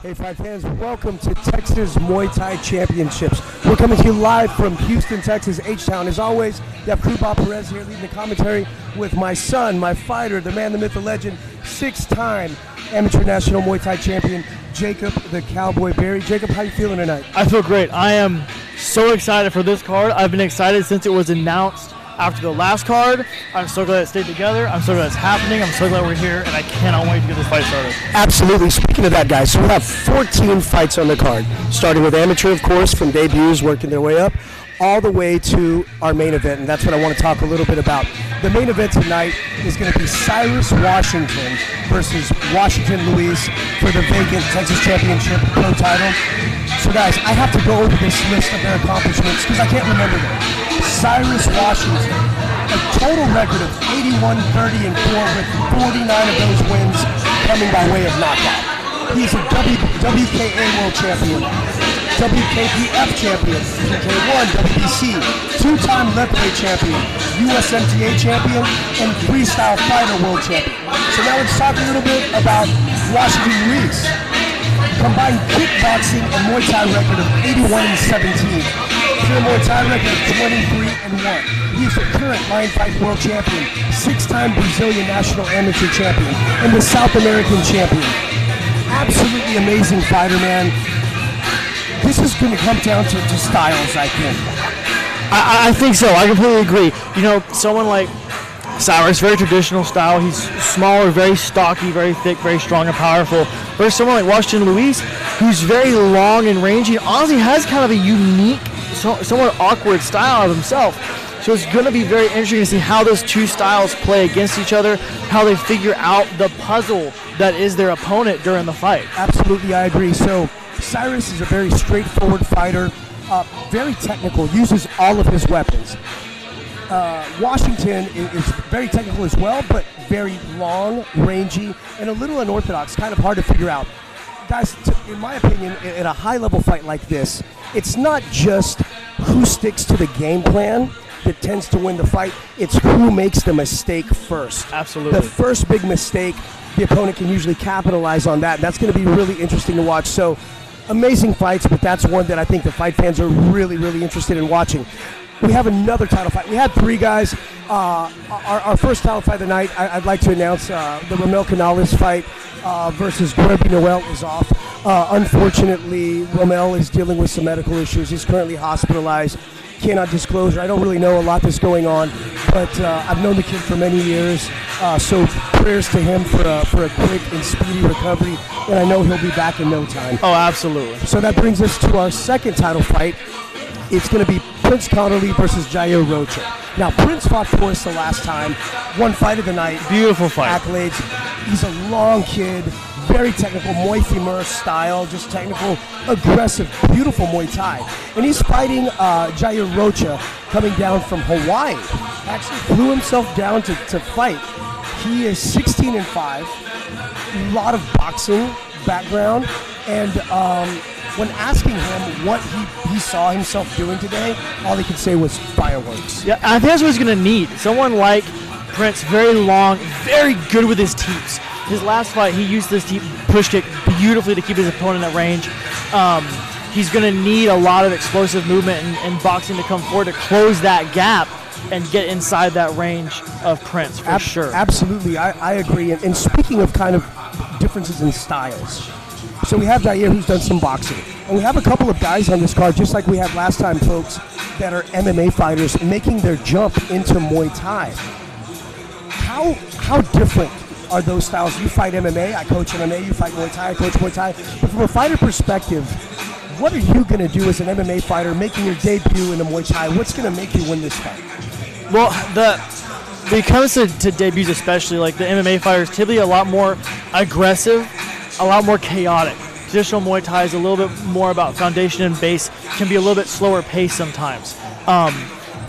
Hey, Fight fans, welcome to Texas Muay Thai Championships. We're coming to you live from Houston, Texas, H-Town. As always, you have Kru Perez here leading the commentary with my son, my fighter, the man, the myth, the legend, 6-time amateur national Muay Thai champion, Jacob the Cowboy Berry. Jacob, how you feeling tonight? I feel great. I am so excited for this card. I've been excited since it was announced after the last card. I'm so glad it stayed together. I'm so glad it's happening. I'm so glad we're here, and I cannot wait to get this fight started. Absolutely. Speaking of that, guys, so we have 14 fights on the card, starting with amateur, of course, from debuts, working their way up, all the way to our main event, and that's what I want to talk a little bit about. The main event tonight is going to be Cyrus Washington versus Washington Luis for the vacant Texas Championship Pro title. So, guys, I have to go over this list of their accomplishments because I can't remember them. Cyrus Washington, a total record of 81, 30, and 4 with 49 of those wins coming by way of knockout. He's a WKA World Champion, WKPF Champion, PK1, WBC, 2-time Lightweight Champion, USMTA Champion, and Freestyle Fighter World Champion. So now let's talk a little bit about Washington Luis. Combined kickboxing and Muay Thai record of 81 and 17. Pure Muay Thai record of 23 and 1. He is the current Lion Fight World Champion, 6-time Brazilian National Amateur Champion, and the South American Champion. Absolutely amazing fighter, man. This is going to come down to styles, I think. I think so. I completely agree. You know, someone like Cyrus, very traditional style. He's smaller, very stocky, very thick, very strong and powerful. Versus someone like Washington Luis, who's very long and rangy, and honestly has kind of a unique, somewhat awkward style of himself. So it's going to be very interesting to see how those two styles play against each other, how they figure out the puzzle that is their opponent during the fight. Absolutely, I agree. So Cyrus is a very straightforward fighter, very technical, uses all of his weapons. Washington is very technical as well, but very long, rangy, and a little unorthodox, kind of hard to figure out. Guys, in my opinion, in a high-level fight like this, it's not just who sticks to the game plan that tends to win the fight. It's who makes the mistake first. Absolutely. The first big mistake, the opponent can usually capitalize on that. That's going to be really interesting to watch. So, amazing fights, but that's one that I think the fight fans are really, really interested in watching. We have another title fight. We had 3 guys. Our first title fight of the night, I'd like to announce the Romel Canales fight versus Gregory Noel is off. Unfortunately, Romel is dealing with some medical issues. He's currently hospitalized. Cannot disclose. I don't really know a lot that's going on, but I've known the kid for many years. So prayers to him for a quick and speedy recovery, and I know he'll be back in no time. Oh, absolutely. So that brings us to our second title fight. It's going to be Prince Connerly versus Jair Rocha. Now, Prince fought for us the last time. One fight of the night. Beautiful fight. Accolades. He's a long kid, very technical, Muay Thai style, just technical, aggressive, beautiful Muay Thai. And he's fighting Jair Rocha coming down from Hawaii. Actually flew himself down to fight. He is 16 and 5, a lot of boxing background, and when asking him what he saw himself doing today, all he could say was fireworks. Yeah, I think that's what he's going to need. Someone like Prince, very long, very good with his teeps. His last fight, he used this teep push kick beautifully to keep his opponent at range. He's going to need a lot of explosive movement and boxing to come forward to close that gap and get inside that range of Prince, for sure. Absolutely, I agree. And speaking of kind of differences in styles, so we have Jair, who's done some boxing. And we have a couple of guys on this card, just like we had last time, folks, that are MMA fighters making their jump into Muay Thai. How different are those styles? You fight MMA, I coach MMA, you fight Muay Thai, I coach Muay Thai. But from a fighter perspective, what are you going to do as an MMA fighter making your debut in a Muay Thai? What's going to make you win this fight? Well, when it comes to debuts especially, like the MMA fighters, typically a lot more aggressive, a lot more chaotic. Traditional Muay Thai is a little bit more about foundation and base, can be a little bit slower pace sometimes.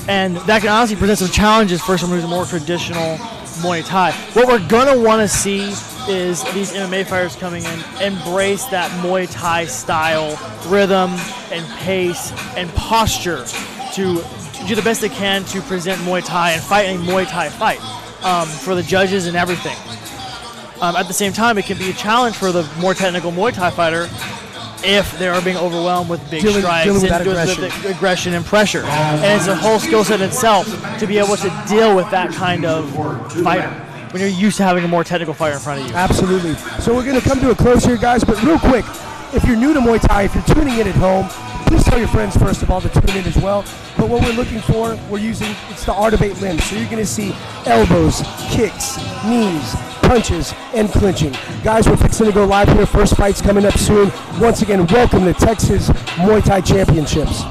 And that can honestly present some challenges for someone who's a more traditional Muay Thai. What we're going to want to see is these MMA fighters coming in, embrace that Muay Thai style, rhythm and pace and posture to do the best they can to present Muay Thai and fight a Muay Thai fight for the judges and everything. At the same time, it can be a challenge for the more technical Muay Thai fighter if they are being overwhelmed with big strikes dealing with and that aggression and pressure. And it's a whole skill set in itself to be able to deal with that kind of fighter when you're used to having a more technical fighter in front of you. Absolutely. So we're going to come to a close here, guys, but real quick, if you're new to Muay Thai, if you're tuning in at home, please tell your friends, first of all, to tune in as well. But what we're looking for, it's the art of 8 limbs. So you're going to see elbows, kicks, knees, punches, and clinching. Guys, we're fixing to go live here. First fight's coming up soon. Once again, welcome to Texas Muay Thai Championships.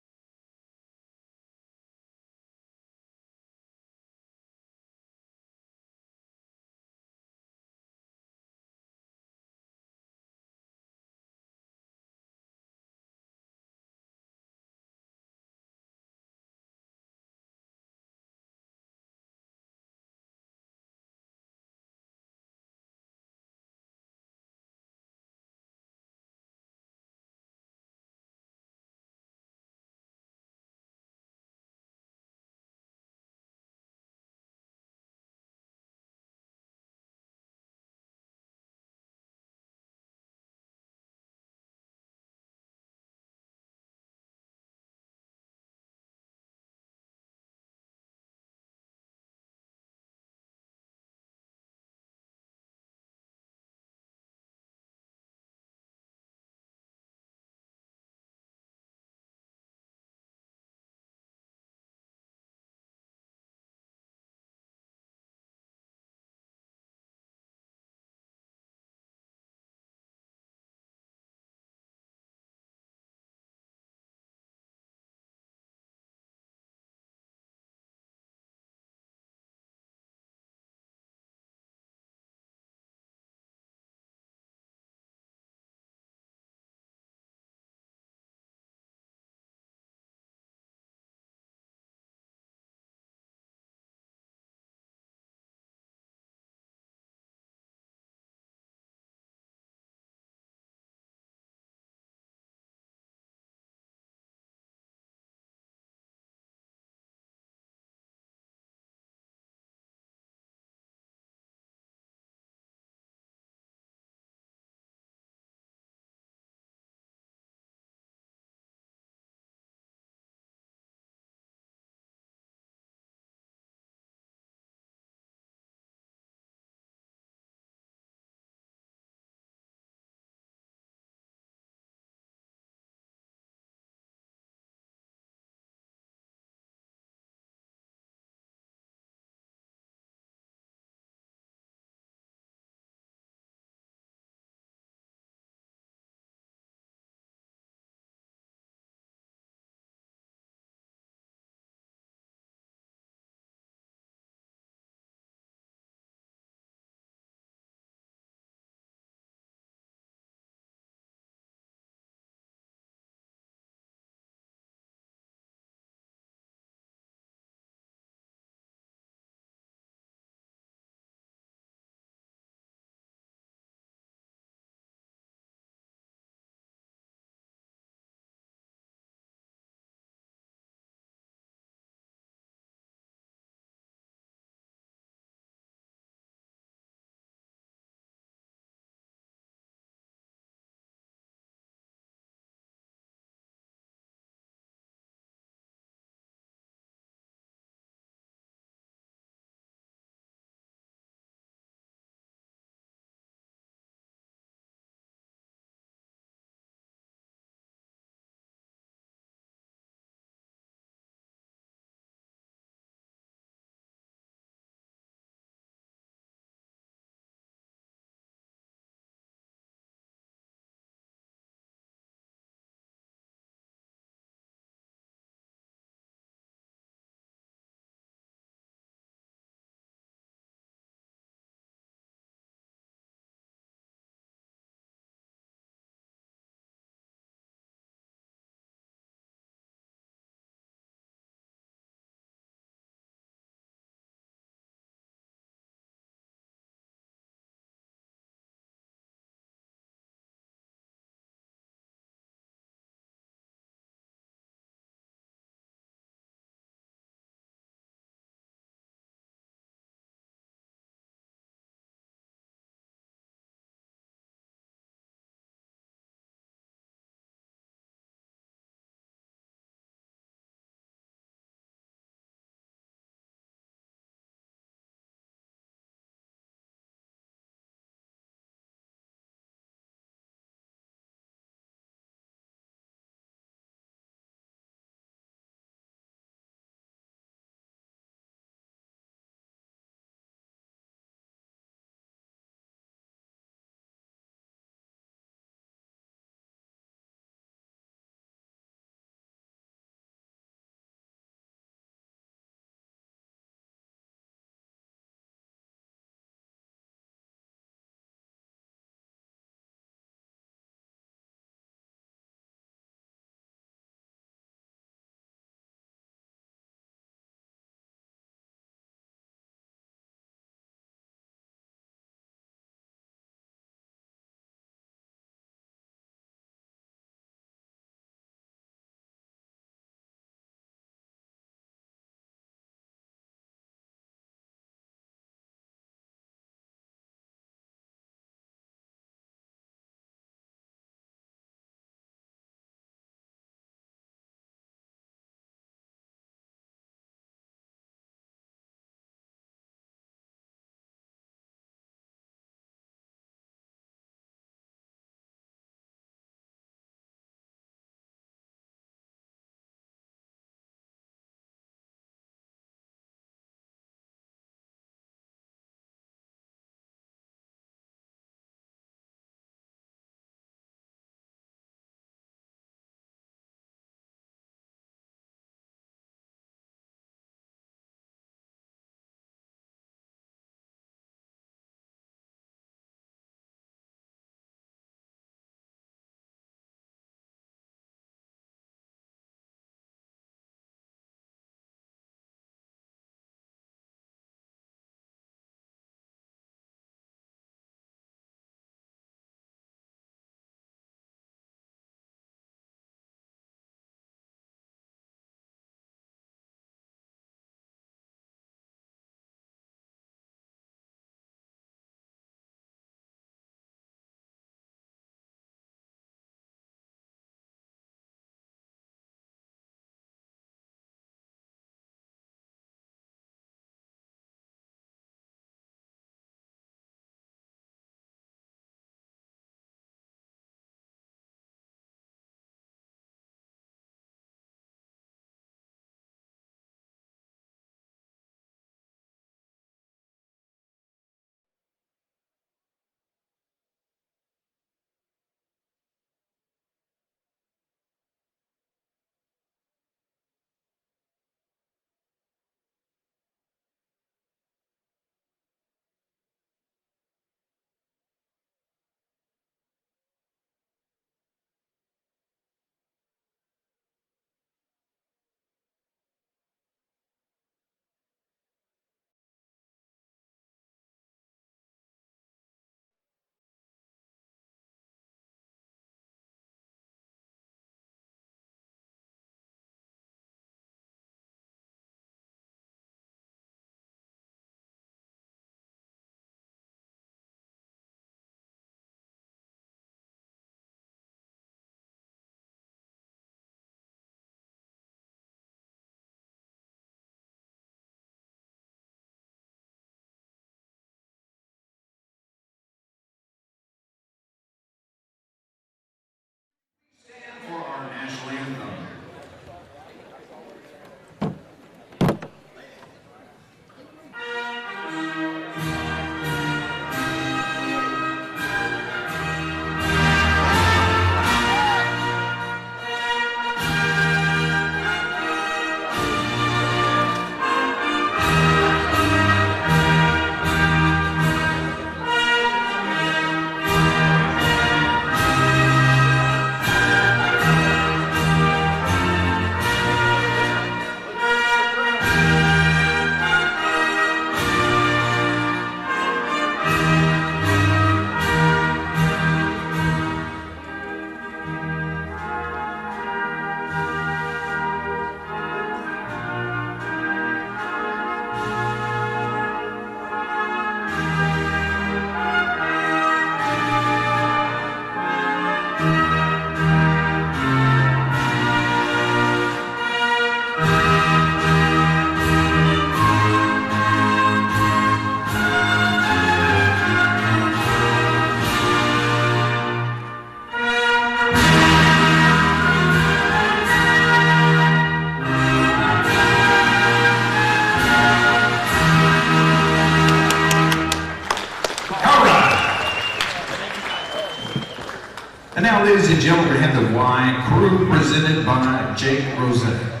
now, ladies and gentlemen, we have the Wai Kru presented by Jake Rosette.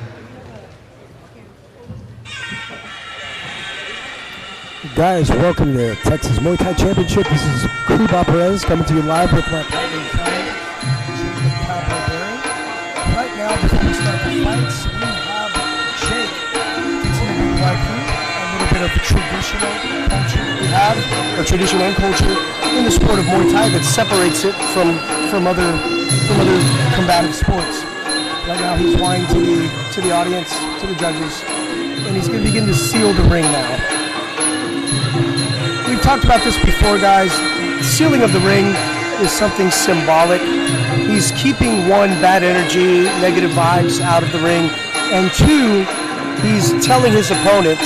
Guys, welcome to Texas Muay Thai Championship. This is Bout Perez coming to you live with my partner in crime, Right now, before we start the fights, we have Jake fixing to do Wai Kru, a little bit of traditional culture that we have, or tradition and culture in the sport of Muay Thai that separates it from other combative sports. Right now, he's whining to the audience, to the judges, and he's going to begin to seal the ring now. We've talked about this before, guys. Sealing of the ring is something symbolic. He's keeping, one, bad energy, negative vibes out of the ring, and two, he's telling his opponent,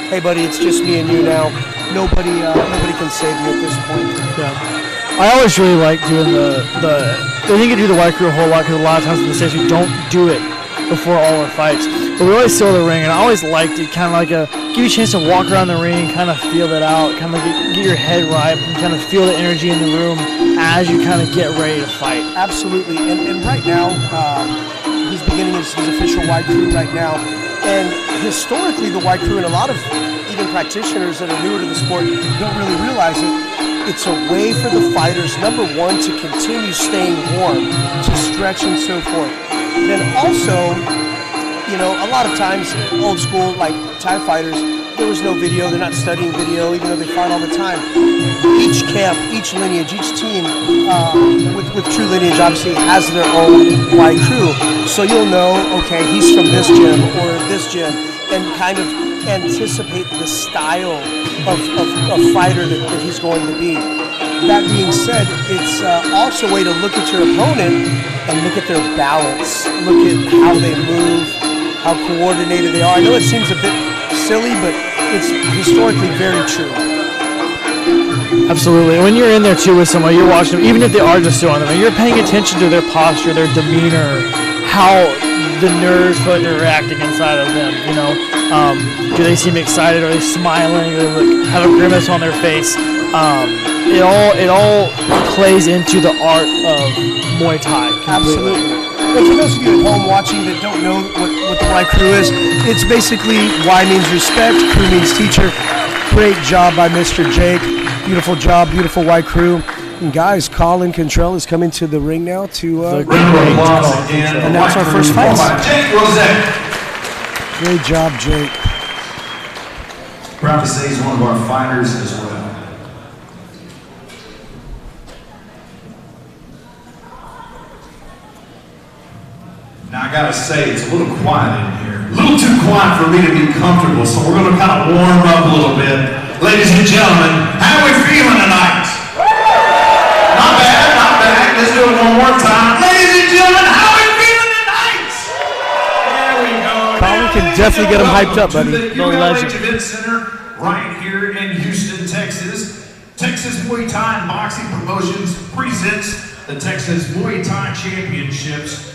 hey buddy, it's just me and you now. Nobody can save you at this point. Yeah. I always really like doing they didn't get to do the Wai Kru a whole lot because a lot of times in the States we don't do it before all our fights. But we always seal the ring, and I always liked it, kind of like give you a chance to walk around the ring, kind of feel it out, kind of get your head right, and kind of feel the energy in the room as you kind of get ready to fight. Absolutely, and right now, he's beginning his official Wai Kru right now, and historically the Wai Kru, and a lot of even practitioners that are newer to the sport don't really realize it, it's a way for the fighters, number one, to continue staying warm, to stretch and so forth. Then also, a lot of times, old school, like Thai fighters, there was no video, they're not studying video, even though they fight all the time. Each camp, each lineage, each team, with true lineage, obviously has their own Wai Kru. So you'll know, okay, he's from this gym or this gym, and kind of anticipate the style of fighter that he's going to be. That being said, it's also a way to look at your opponent and look at their balance, look at how they move, how coordinated they are. I know it seems a bit silly, but it's historically very true. Absolutely. When you're in there too with someone, you're watching them, even if they are just still on them, and you're paying attention to their posture, their demeanor, how the nerves feel like they're reacting inside of them. Do they seem excited? Are they smiling? Or have a grimace on their face? It all plays into the art of Muay Thai. Completely. Absolutely. But for those of you at home watching that don't know what the Wai Kru is, it's basically Wai means respect, Kru means teacher. Great job by Mr. Jake. Beautiful job, beautiful Wai Kru. And guys, Colin Cantrell is coming to the ring now to announce our first fight. Jake Rosette. Great job, Jake. Proud to say he's one of our fighters as well. Now I gotta say, it's a little quiet in here. A little too quiet for me to be comfortable, so we're gonna kind of warm up a little bit. Ladies and gentlemen, how are we feeling tonight? Not bad, not bad. Let's do it one more time. Ladies and gentlemen, how are we feeling tonight? There we go. Colin can definitely get him hyped up, buddy. The ULH Center right here in Houston, Texas. Texas Muay Thai Boxing Promotions presents the Texas Muay Thai Championships.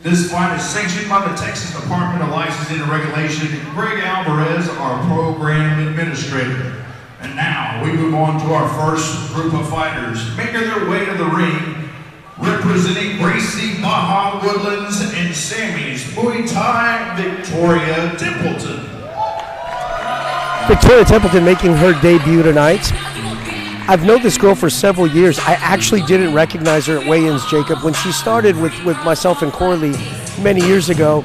This fight is sanctioned by the Texas Department of Licensing and Regulation. Greg Alvarez, our program administrator. And now we move on to our first group of fighters making their way to the ring, representing Gracie Baja Woodlands and Sammy's Muay Thai, Victoria Templeton. Victoria Templeton making her debut tonight. I've known this girl for several years. I actually didn't recognize her at weigh-ins, Jacob. When she started with myself and Corley many years ago,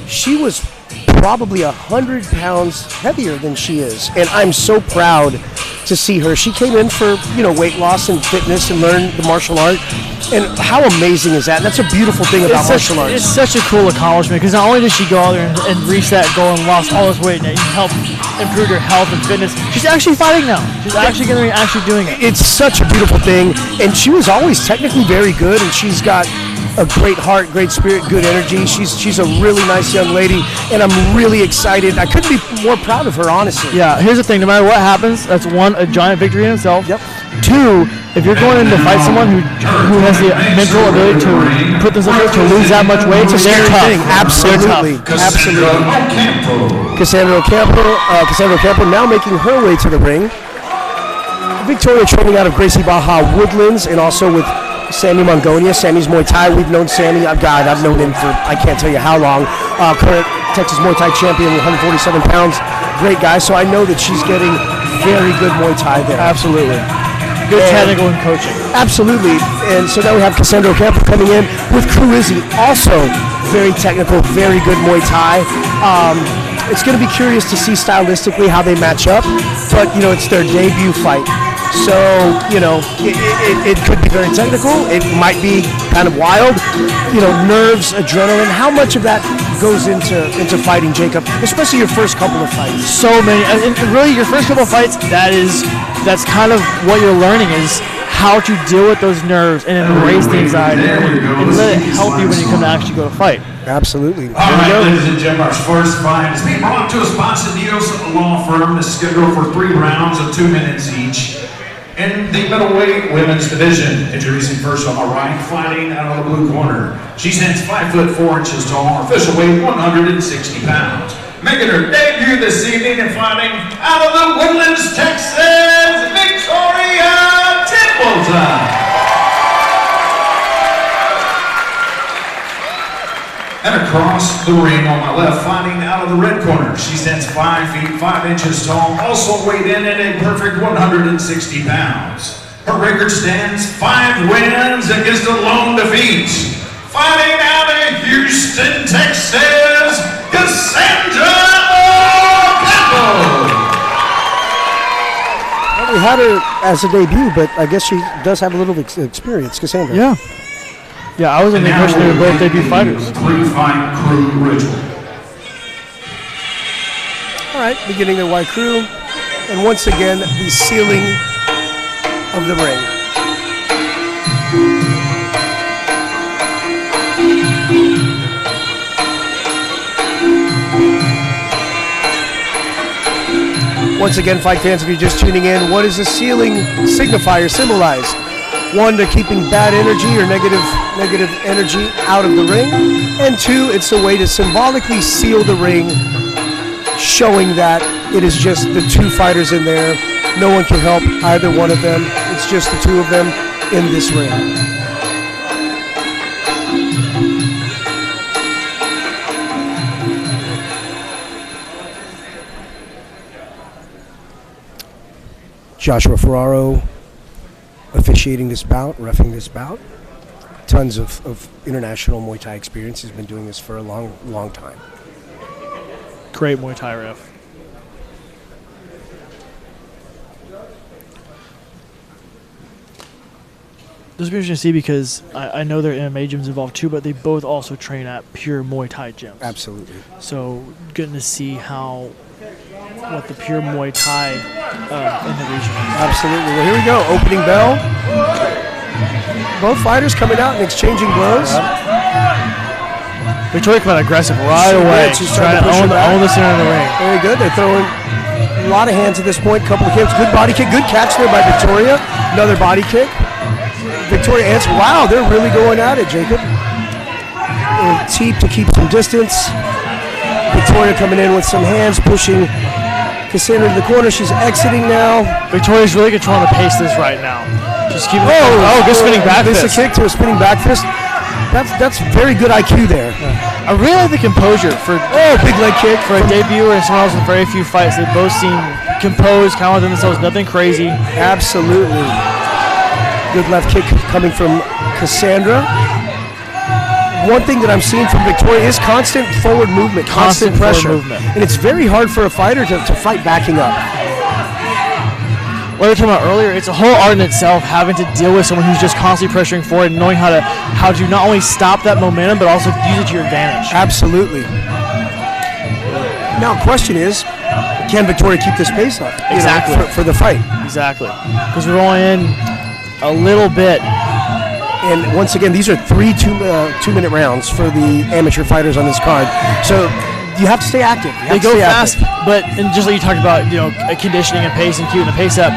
she was probably 100 pounds heavier than she is. And I'm so proud to see her. She came in for, weight loss and fitness and learn the martial art. And how amazing is that? And that's a beautiful thing about martial arts. It's such a cool accomplishment because not only did she go out there and reach that goal and lost all this weight and help improve her health and fitness, she's actually fighting now. She's actually going to be doing it. It's such a beautiful thing. And she was always technically very good, and she's got a great heart, great spirit, good energy. She's a really nice young lady, and I'm really excited. I couldn't be more proud of her, honestly. Yeah, here's the thing. No matter what happens, that's one, a giant victory in itself. Yep. Two, if you're going in to fight someone who has the mental ability to put themselves up to lose that much weight, it's a scary thing. Absolutely. Absolutely. Cassandra Ocampo now making her way to the ring. Victoria training out of Gracie Baja Woodlands, and also with Sammy Mongonia. Sammy's Muay Thai. We've known Sammy. I've known him for I can't tell you how long. Current Texas Muay Thai champion, 147 pounds. Great guy. So I know that she's getting very good Muay Thai there. Absolutely. Good technical and coaching. Absolutely. And so now we have Cassandra Ocampo coming in with Kru Izzy, also very technical, very good Muay Thai. It's going to be curious to see stylistically how they match up, but, it's their debut fight. So, it could be very technical. It might be kind of wild. Nerves, adrenaline. How much of that goes into fighting, Jacob? Especially your first couple of fights. So many. And really, your first couple of fights, that's kind of what you're learning is how to deal with those nerves and embrace the anxiety and let it help you when you come to actually go to fight. Absolutely. All right, ladies and gentlemen, our first fight is being brought to us by Cedillo's Law Firm. This is scheduled for 3 rounds of 2 minutes each. In the middleweight women's division, introducing first on the right, fighting out of the blue corner. She stands 5'4" tall, official weight 160 pounds. Making her debut this evening and fighting out of the Woodlands, Texas, Victoria Templeton. And across the ring on my left, fighting out of the red corner. She stands 5 feet 5 inches tall, also weighed in at a perfect 160 pounds. Her record stands 5 wins against a lone defeat. Fighting out of Houston, Texas, Cassandra Ocampo. Well, we had her as a debut, but I guess she does have a little experience, Cassandra. Yeah. Yeah, I was in the impression they were both debut fighters. 3-fight Kru ritual. All right, beginning the Wai Kru, and once again the sealing of the ring. Once again, fight fans, if you're just tuning in, what does the sealing signify or symbolize? 1, they're keeping bad energy or negative energy out of the ring. And 2, it's a way to symbolically seal the ring, showing that it is just the 2 fighters in there. No one can help either one of them. It's just the 2 of them in this ring. Joshua Ferraro officiating this bout, reffing this bout. Tons of international Muay Thai experience. He's been doing this for a long time. Great Muay Thai ref. This will be interesting to see because I know their MMA gyms involved too, but they both also train at pure Muay Thai gyms. Absolutely. So getting to see what the pure Muay Thai in the region is. Absolutely. Well, here we go. Opening bell. Both fighters coming out and exchanging blows. Victoria coming out aggressive right away. She's trying to own the center of the ring. Very good. They're throwing a lot of hands at this point. Couple of kicks. Good body kick. Good catch there by Victoria. Another body kick. Victoria answers. Wow, they're really going at it, Jacob. Teep to keep some distance. Victoria coming in with some hands, pushing Cassandra to the corner. She's exiting now. Victoria's really controlling the pace of this right now. Just keeping good spinning back fist. This a kick to a spinning back fist. That's very good IQ there. Yeah. I really like the composure for big leg kick for a debuter and someone else with very few fights. They both seem composed, kind of within themselves, nothing crazy. Absolutely. Good left kick coming from Cassandra. One thing that I'm seeing from Victoria is constant forward movement, constant pressure. And it's very hard for a fighter to fight backing up. What we were talking about earlier, it's a whole art in itself, having to deal with someone who's just constantly pressuring forward and knowing how to not only stop that momentum, but also use it to your advantage. Absolutely. Now, question is, can Victoria keep this pace up? Exactly. For the fight. Exactly. Because we're only in a little bit. And once again, these are 3 2-minute rounds for the amateur fighters on this card. So you have to stay active. They go fast, and just like you talked about, conditioning and pace and keeping the pace up.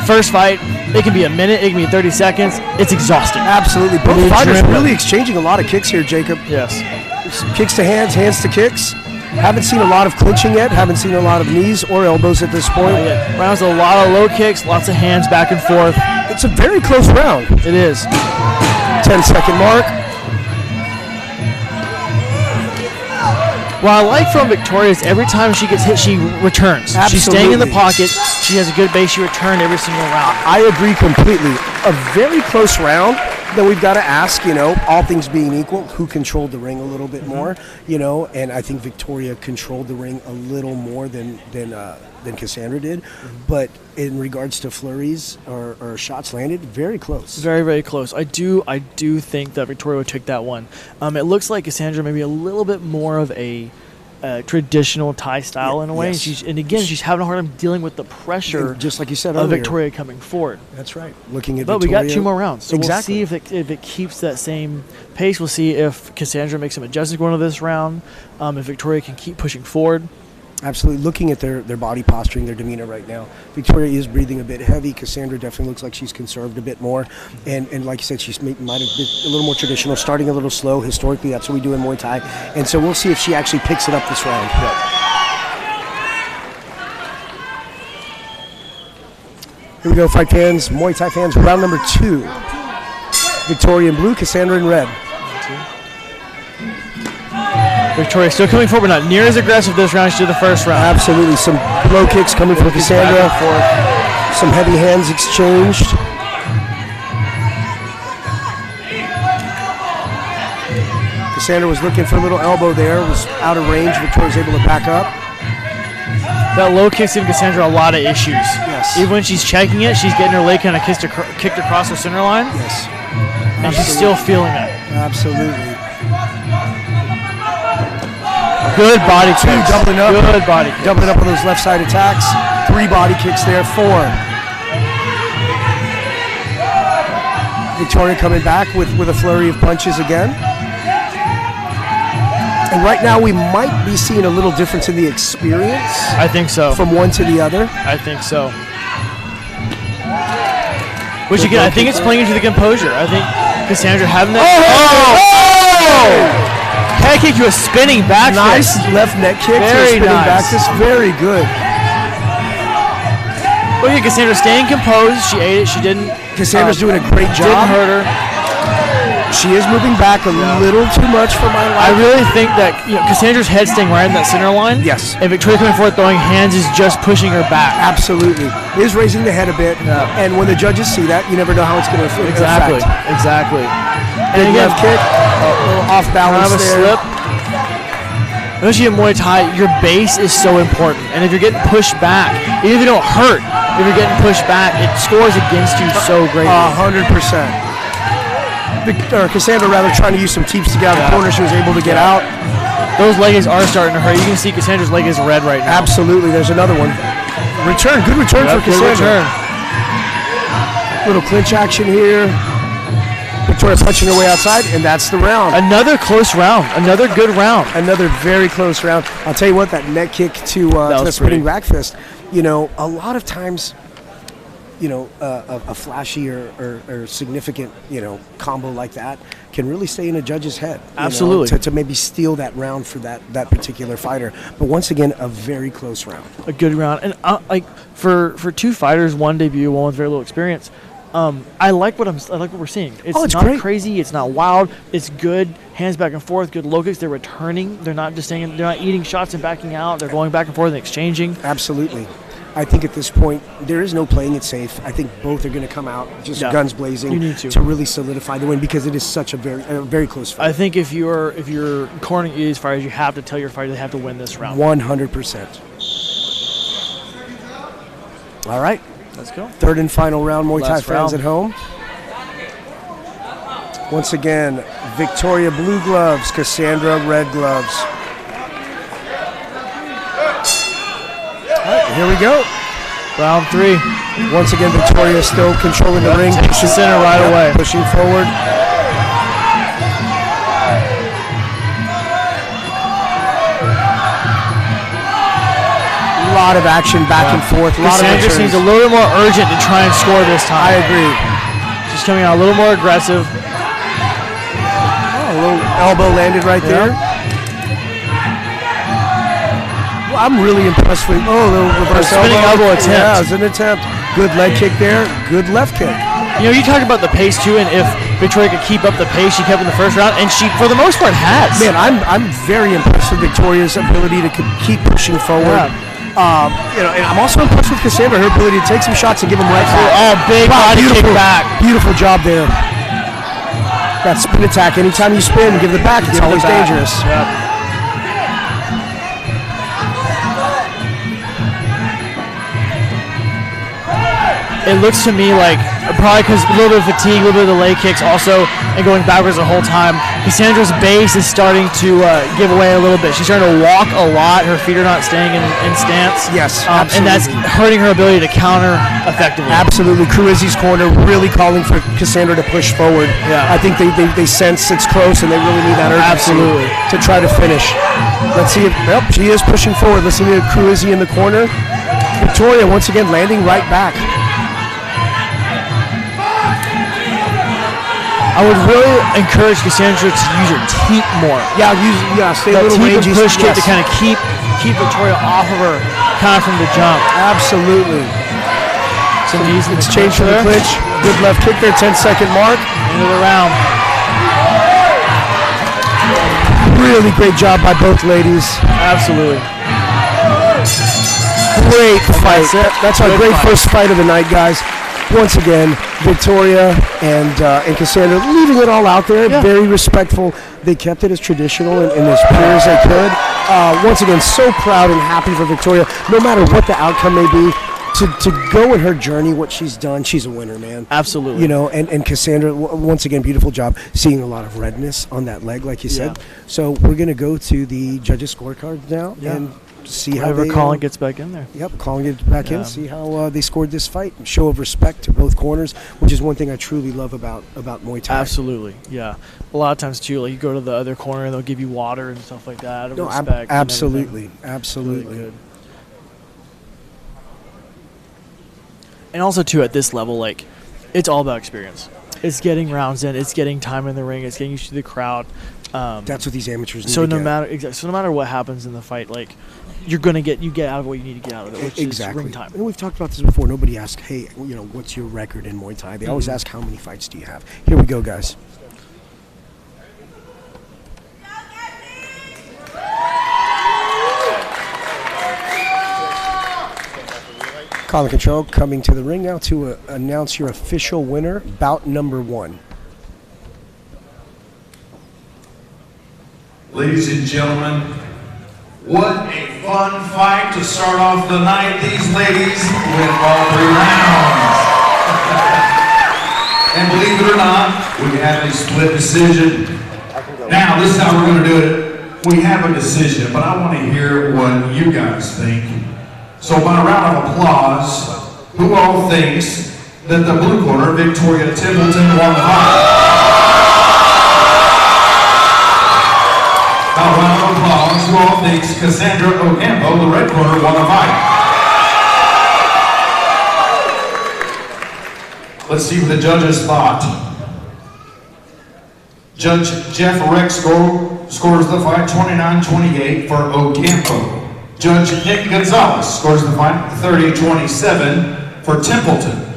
First fight, it can be a minute, it can be 30 seconds. It's exhausting. Absolutely. Both fighters really exchanging a lot of kicks here, Jacob. Yes. Kicks to hands, hands to kicks. Haven't seen a lot of clinching yet. Haven't seen a lot of knees or elbows at this point. Rounds a lot of low kicks, lots of hands back and forth. It's a very close round. It is. 10-second mark. What I like from Victoria is every time she gets hit, she returns. Absolutely. She's staying in the pocket. She has a good base. She returned every single round. I agree completely. A very close round. Then we've got to ask, all things being equal, who controlled the ring a little bit more, and I think Victoria controlled the ring a little more than Cassandra did. But in regards to flurries or shots landed, very close. Very, very close. I do think that Victoria would take that one. It looks like Cassandra maybe a little bit more of a traditional Thai style in a way. Yes. And again, she's having a hard time dealing with the pressure, and just like you said of earlier, Victoria coming forward. That's right. Looking at but Victoria. we got 2 more rounds, so exactly. We'll see if it keeps that same pace. We'll see if Cassandra makes some adjustments going into this round. If Victoria can keep pushing forward. Absolutely. Looking at their body posturing, their demeanor right now, Victoria is breathing a bit heavy. Cassandra definitely looks like she's conserved a bit more. And like you said, she might have been a little more traditional, starting a little slow. Historically, that's what we do in Muay Thai. And so we'll see if she actually picks it up this round. Here we go, fight fans, Muay Thai fans, round number 2. Victoria in blue, Cassandra in red. Victoria still coming forward, but not near as aggressive this round as she did the first round. Absolutely. Some low kicks coming from Cassandra. Some heavy hands exchanged. Cassandra was looking for a little elbow there, was out of range. Victoria was able to back up. That low kick's giving Cassandra a lot of issues. Yes. Even when she's checking it, she's getting her leg kind of kicked across the center line. Yes. And she's still feeling it. Absolutely. Good body kicks. 2 doubling up. Good body kicks. Doubling up on those left side attacks. 3 body kicks there. 4. Victoria coming back with a flurry of punches again. And right now we might be seeing a little difference in the experience. I think so. From one to the other. I think so. Which again, I think it's playing into the composure. I think Cassandra having that. Head kick to a spinning back nice fist. Left neck kick to a Very spinning nice. back fist. Very good. Look at Cassandra staying composed. She ate it. She didn't. Cassandra's doing a great job. Didn't hurt her. She is moving back a little too much for my life. I really think that Cassandra's head staying right in that center line. Yes. And Victoria coming forward throwing hands is just pushing her back. Absolutely. Is raising the head a bit. Yeah. And when the judges see that, you never know how it's going to affect. Exactly. And Big again, left kick. A little off balance kind of a there. slip. Especially in Muay Thai, your base is so important. And if you're getting pushed back, even if you don't hurt, if you're getting pushed back, it scores against you so greatly. 100%. Cassandra rather trying to use some teeps to get out of the corner. She was able to get out. Those legs are starting to hurt. You can see Cassandra's leg is red right now. Absolutely. There's another one. Return. Good return for Good Cassandra. return. Little clinch action here. Victoria punching her way outside, and that's the round. Another close round. Another good round. Another very close round. I'll tell you what, that neck kick to the spinning back fist, a lot of times, a flashy or significant, combo like that can really stay in a judge's head. Absolutely. To maybe steal that round for that particular fighter. But once again, a very close round. A good round. And for 2 fighters, one debut, one with very little experience, I like what we're seeing. It's not great. Crazy. It's not wild. It's good. Hands back and forth. Good low kicks. They're returning. They're not just staying. They're not eating shots and backing out. They're going back and forth and exchanging. Absolutely. I think at this point there is no playing it safe. I think both are going to come out just guns blazing. You need to really solidify the win because it is such a very close fight. I think if you're cornering these fighters, you have to tell your fighter they have to win this round. 100%. All right. Let's go. Third and final round, Muay Thai Last fans round. at home. Once again, Victoria blue gloves, Cassandra red gloves. All right, here we go. Round 3. Once again, Victoria still controlling the ring. Takes the center right away. Pushing forward. A lot of action back and forth. A lot of Cassandra returns. seems a little bit more urgent to try and score this time. I agree. She's coming out a little more aggressive. A little elbow landed right there. I'm really impressed with. Oh, the reverse spinning elbow attempt. Yeah, it was an attempt. Good leg kick there. Good left kick. You know, you talk about the pace too, and if Victoria could keep up the pace she kept in the first round, and she, for the most part, has. Man, I'm very impressed with Victoria's ability to keep pushing forward. Yeah. You know, and I'm also impressed with Cassandra, her ability to take some shots and give them right back. Oh, big body kick back. Beautiful job there. That spin attack. Anytime you spin, give it back. It's always dangerous. Yep. It looks to me like, probably because a little bit of fatigue, a little bit of the leg kicks also, and going backwards the whole time, Cassandra's base is starting to give away a little bit. She's starting to walk a lot. Her feet are not staying in stance. Yes, and that's hurting her ability to counter effectively. Absolutely. Cruizzi's corner really calling for Cassandra to push forward. Yeah. I think they sense it's close and they really need that urgency to try to finish. Let's see if, yep, she is pushing forward. Listening to Cruizzi in the corner. Victoria once again landing right back. I would really encourage Cassandra to use her teep more. Yeah, stay a little rangy. Push kick to kind of keep Victoria off of her, kind of from the jump. Absolutely. Some knees in it's changed for the clinch. Good left kick there, 10-second mark. End of the round. Really great job by both ladies. Absolutely. Great fight. That's our great fight. first fight of the night, guys. Once again, Victoria and Cassandra leaving it all out there, very respectful. They kept it as traditional and as pure as they could. Once again, so proud and happy for Victoria, no matter what the outcome may be. To go in her journey, what she's done, she's a winner, man. Absolutely. You know, and Cassandra, once again, beautiful job. Seeing a lot of redness on that leg, like you said. So we're going to go to the judges' scorecards now and see how they... Colin gets back in there. Yep, Colin gets back in, see how they scored this fight. Show of respect to both corners, which is one thing I truly love about Muay Thai. Absolutely, yeah. A lot of times, too, like you go to the other corner and they'll give you water and stuff like that. No, respect absolutely, absolutely. Really good. And also, too, at this level, like, it's all about experience. It's getting rounds in. It's getting time in the ring. It's getting used to the crowd. That's what these amateurs need so to no matter what happens in the fight, like, you get out of what you need to get out of it, which is ring time. And we've talked about this before. Nobody asks, hey, what's your record in Muay Thai? They always ask, how many fights do you have? Here we go, guys. Colin Control coming to the ring now to announce your official winner, bout number 1. Ladies and gentlemen, what a fun fight to start off the night. These ladies win all 3 rounds. And believe it or not, we have a split decision. Now, this is how we're going to do it. We have a decision, but I want to hear what you guys think. So by a round of applause, who all thinks that the blue corner, Victoria Templeton, won the fight? By a round of applause, who all thinks Cassandra Ocampo, the red corner, won the fight? Let's see what the judges thought. Judge Jeff Rex scores the fight 29-28 for Ocampo. Judge Nick Gonzalez scores the fight 30-27 for Templeton.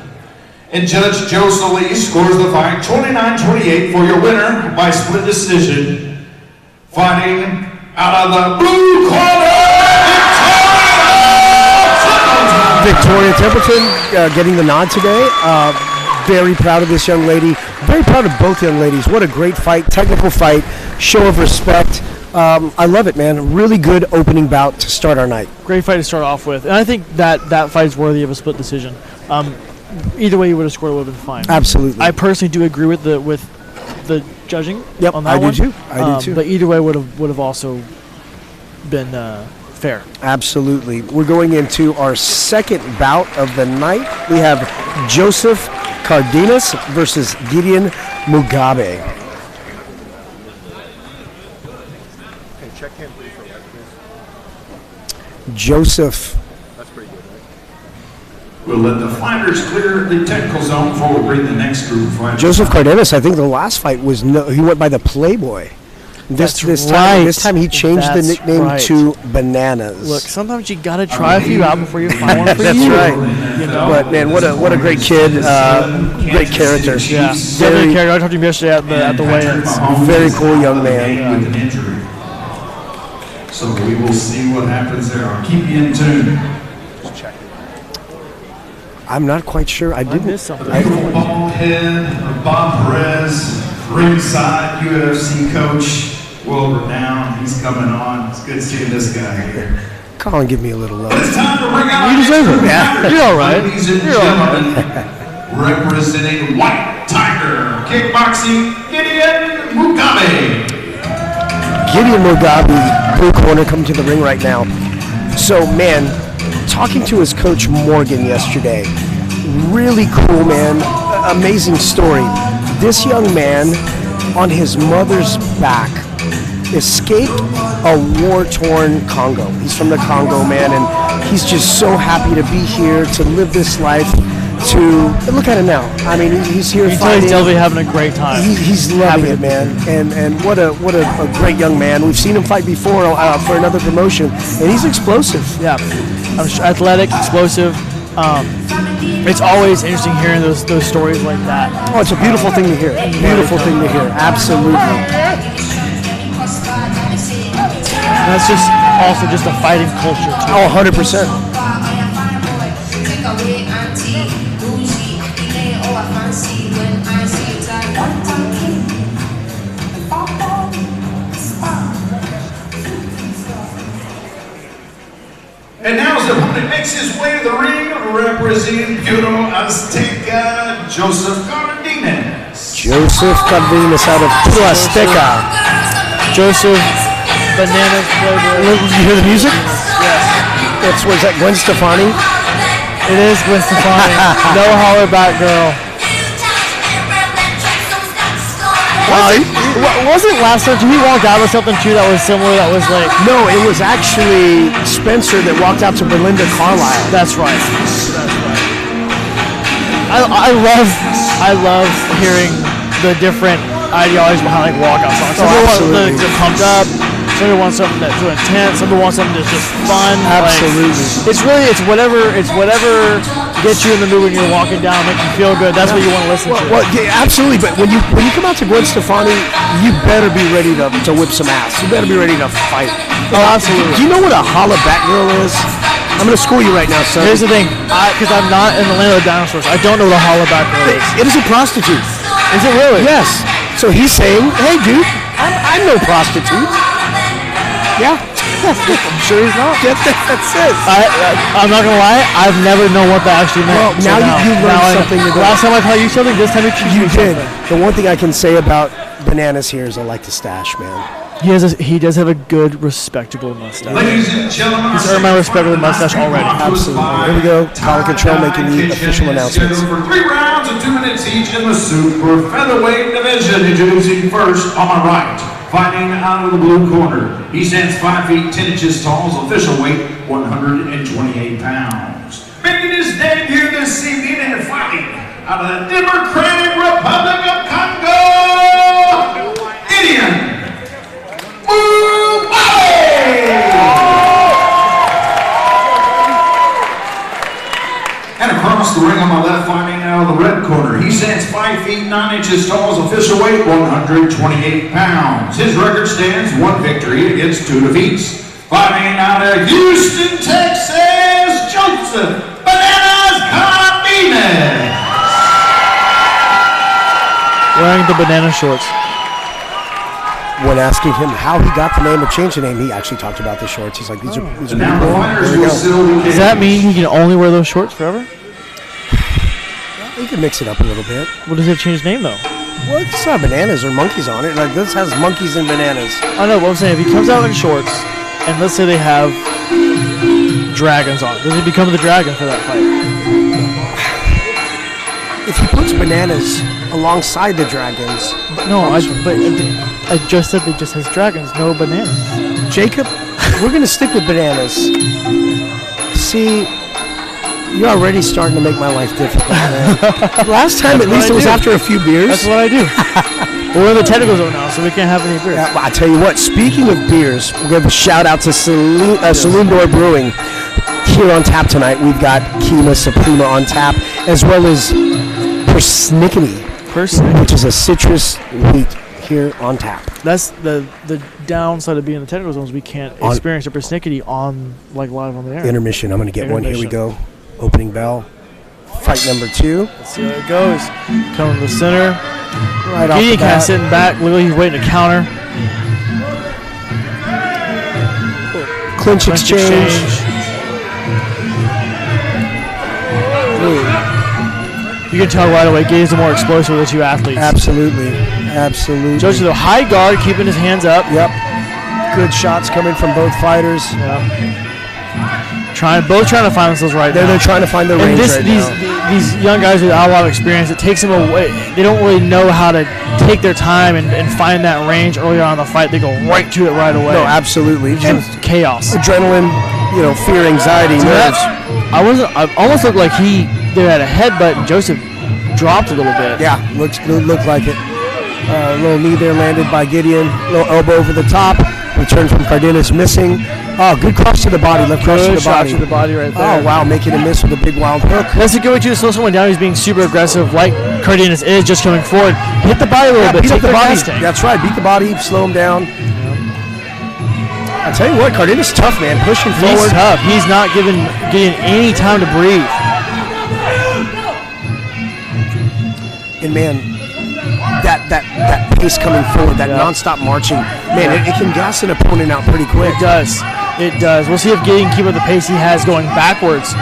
And Judge Joe Solis scores the fight 29-28 for your winner by split decision. Fighting out of the blue corner, Victoria Templeton getting the nod today. Very proud of this young lady. Very proud of both young ladies. What a great fight, technical fight, show of respect. I love it, man. Really good opening bout to start our night. Great fight to start off with. And I think that fight is worthy of a split decision. Either way you would have scored, it would have been fine. Absolutely. I personally do agree with the judging on that I one. do too. I do too. But either way would have also been fair. Absolutely. We're going into our second bout of the night. We have Joseph Cardenas versus Gideon Mugabe. Check him please for that, please. Joseph. That's pretty good, right? We'll let the fighters clear the technical zone before we bring the next group of fighters. Joseph Cardenas, I think the last fight was he went by the Playboy. This right. time he changed the That's nickname right. to Bananas. Look, sometimes you gotta try a few out before you find one for That's you. right. You know? But man, what a great kid, great character. Yeah, definitely character. I talked to him yesterday at the weigh-ins. Very cool young man. With an injury. So we will see what happens there. I'll keep you in tune. I'm not quite sure. I didn't. missed something. Bald head, Bob Perez, ringside UFC coach, world renowned. He's coming on. It's good seeing this guy here. Colin, give me a little love. It's time to bring out You deserve it. Yeah. You're all right. Ladies and You're all gentlemen, representing White Tiger Kickboxing, Gideon Mugabe. Gideon Mugabe, blue corner, coming to the ring right now. So, man, talking to his coach Morgan yesterday, really cool, man. Amazing story. This young man, on his mother's back, escaped a war-torn Congo. He's from the Congo, man, and he's just so happy to be here, to live this life, to look at him now. I mean, he's here You can tell fighting. he's definitely having a great time. He's loving it, man, and what a great young man. We've seen him fight before for another promotion, and he's explosive. Yeah, athletic, explosive. It's always interesting hearing those stories like that. Oh, it's a beautiful thing to hear. Beautiful thing to hear. Absolutely. And that's just also just a fighting culture too. Oh, 100%. And now as the opponent makes his way to the ring, representing Judo Azteca, Joseph Cardenas. Joseph Cardenas out of Puro Azteca. Joseph, Bananas flavor. Did you hear the music? Yes, Was that Gwen Stefani? it is Gwen Stefani. No holler back, girl. Wasn't last time? Did he walk out with something too that was similar? That was like. No, it was actually Spencer that walked out to Belinda Carlisle. That's right. I love hearing the different ideologies behind like walkout songs. Some people want absolutely. to pumped up. Some people want something that's too intense. Some people want something that's just fun. Absolutely. Like, it's whatever gets you in the mood when you're walking down, make you feel good. That's what you want to listen to. Well, yeah, absolutely. But when you come out to Gwen Stefani, you better be ready to whip some ass. You better be ready to fight. Oh, absolutely. Do you know what a holla back girl is? I'm going to school you right now, son. Here's the thing, because I'm not in the land of the dinosaurs, I don't know what a holla back girl is. It is a prostitute. Is it really? Yes. So he's saying, hey, dude, I'm no prostitute. Yeah. I'm sure he's not. That's it. I'm not gonna lie. I've never known what that actually meant. Well, now you learned something today. Last time I taught you something, this time you did. The one thing I can say about Bananas here is I like the stash, man. He does have a good, respectable mustache. Ladies and gentlemen, He's earned my respect with the mustache already. Absolutely. Here we go. Colin Control making the official announcements. For 3 rounds of 2 minutes each in the super featherweight division. Introducing first on my right, fighting out of the blue corner. He stands 5 feet 10 inches tall, his official weight 128 pounds. Making his debut this evening and fighting out of the Democratic Republic of Congo, Gideon And across the ring on my left, fighting out of the red corner, he stands 5 feet 9 inches tall, his official weight 128 pounds. His record stands 1 victory against 2 defeats. Fighting out of Houston, Texas, Joseph Bananas Cardenas. Wearing the banana shorts. When asking him how he got the name or changed the name, he actually talked about the shorts. He's like, these are pretty Now the cool. fighters There we will go. still be Does that mean he can only wear those shorts forever? You can mix it up a little bit. What does it change his name though? Well, it's not bananas or monkeys on it. Like, this has monkeys and bananas. I know what I'm saying. If he comes out in shorts, and let's say they have dragons on, does he become the dragon for that fight? If he puts bananas alongside the dragons, No, I just said they just has dragons, no bananas. Jacob, we're going to stick with bananas. See, You're already starting to make my life difficult, man. Last time, at least, it was after a few beers. That's what I do. We're in the technical zone now, so we can't have any beers. Yeah, well, I tell you what, speaking of beers, we're going to give a shout out to Saloon Door Brewing. Here on tap tonight, we've got Kima Suprema on tap, as well as Persnickety, which is a citrus wheat here on tap. That's the downside of being in the technical zones. We can't experience a persnickety on live on the air. Intermission. I'm going to get one. Here we go. Opening bell. Fight number 2. Let's see how it goes. Coming to the center. Right off the kind bat. of sitting back. Literally, he's waiting to counter. Clinch exchange. You can tell right away, Gideon's more explosive of the two athletes. Absolutely. Joseph, the high guard, keeping his hands up. Yep. Good shots coming from both fighters. Yeah. Both trying to find themselves right now. They're trying to find their range right now. These young guys without a lot of experience, it takes them away. They don't really know how to take their time and find that range earlier on in the fight. They go right to it right away. No, absolutely. And chaos. Adrenaline, fear, anxiety, nerves. I almost looked like they had a headbutt and Joseph dropped a little bit. Yeah, looked like it. A little knee there landed by Gideon. Little elbow over the top. Return from Cardenas missing. Oh, good cross to the body. Left cross to the body. To the body right there. Oh, wow. Making a miss with a big wild hook. That's a good way to slow someone down. He's being super aggressive like Cardenas is, just coming forward. Hit the body a little bit. Beat Take up the body. Tank. That's right. Beat the body. Slow him down. I'll tell you what, Cardenas is tough, man. Pushing forward. He's tough. He's not giving any time to breathe. And, man, that pace coming forward, that nonstop marching, man, it can gas an opponent out pretty quick. It does. We'll see if Gideon can keep up the pace he has going backwards.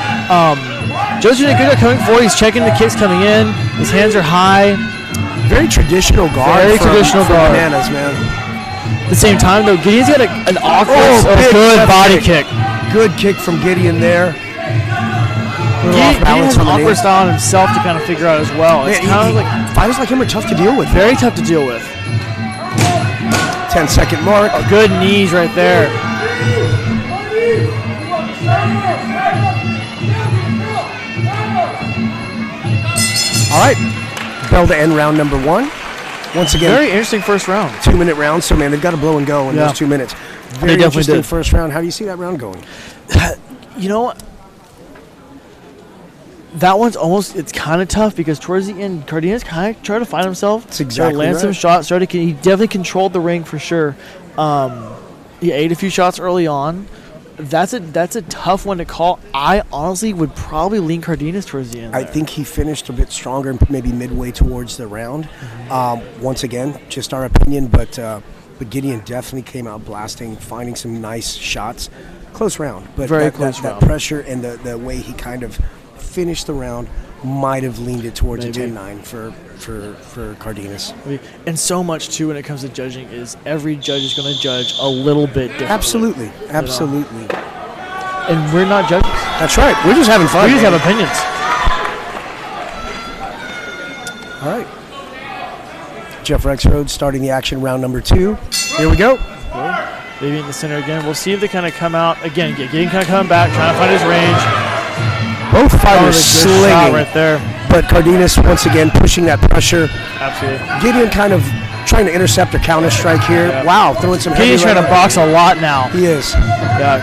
Joseph did good at coming forward. He's checking the kicks coming in. His hands are high. Very traditional guard. Bananas, man. At the same time, though, Gideon's got an awkward, good body kick. Good kick from Gideon there. Gideon has an awkward style on himself to kind of figure out as well. It's kind of like fighters like him are tough to deal with. Very tough to deal with. 10-second mark. Good knees right there. All right. Bell to end round number 1. Once again, very interesting first round. 2-minute round. So, man, they've got to blow and go in those 2 minutes. Very interesting first round. How do you see that round going? You know what? That one's it's kind of tough because towards the end, Cardenas kind of tried to find himself. That's exactly land right. Some shots. He definitely controlled the ring for sure. He ate a few shots early on. That's a tough one to call. I honestly would probably lean Cardenas towards the end. I think he finished a bit stronger, maybe midway towards the round. Mm-hmm. Once again, just our opinion, but Gideon definitely came out blasting, finding some nice shots. Close round, but very close round. That pressure and the way he kind of finished the round might have leaned it towards a 10-9 for Cardenas. And so much too when it comes to judging is every judge is going to judge a little bit differently. Absolutely. And we're not judges. That's right. We're just having fun. We just have opinions. All right. Jeff Rexroad starting the action, round number 2. Here we go. Maybe in the center again. We'll see if they kind of come out again. Getting kind of coming back, trying to find his range. Both fighters slinging right there. But Cardenas once again pushing that pressure. Absolutely. Gideon kind of trying to intercept or counter strike here. Yep. Wow, throwing some heavy. Gideon's trying to box a lot now. He is. Yeah.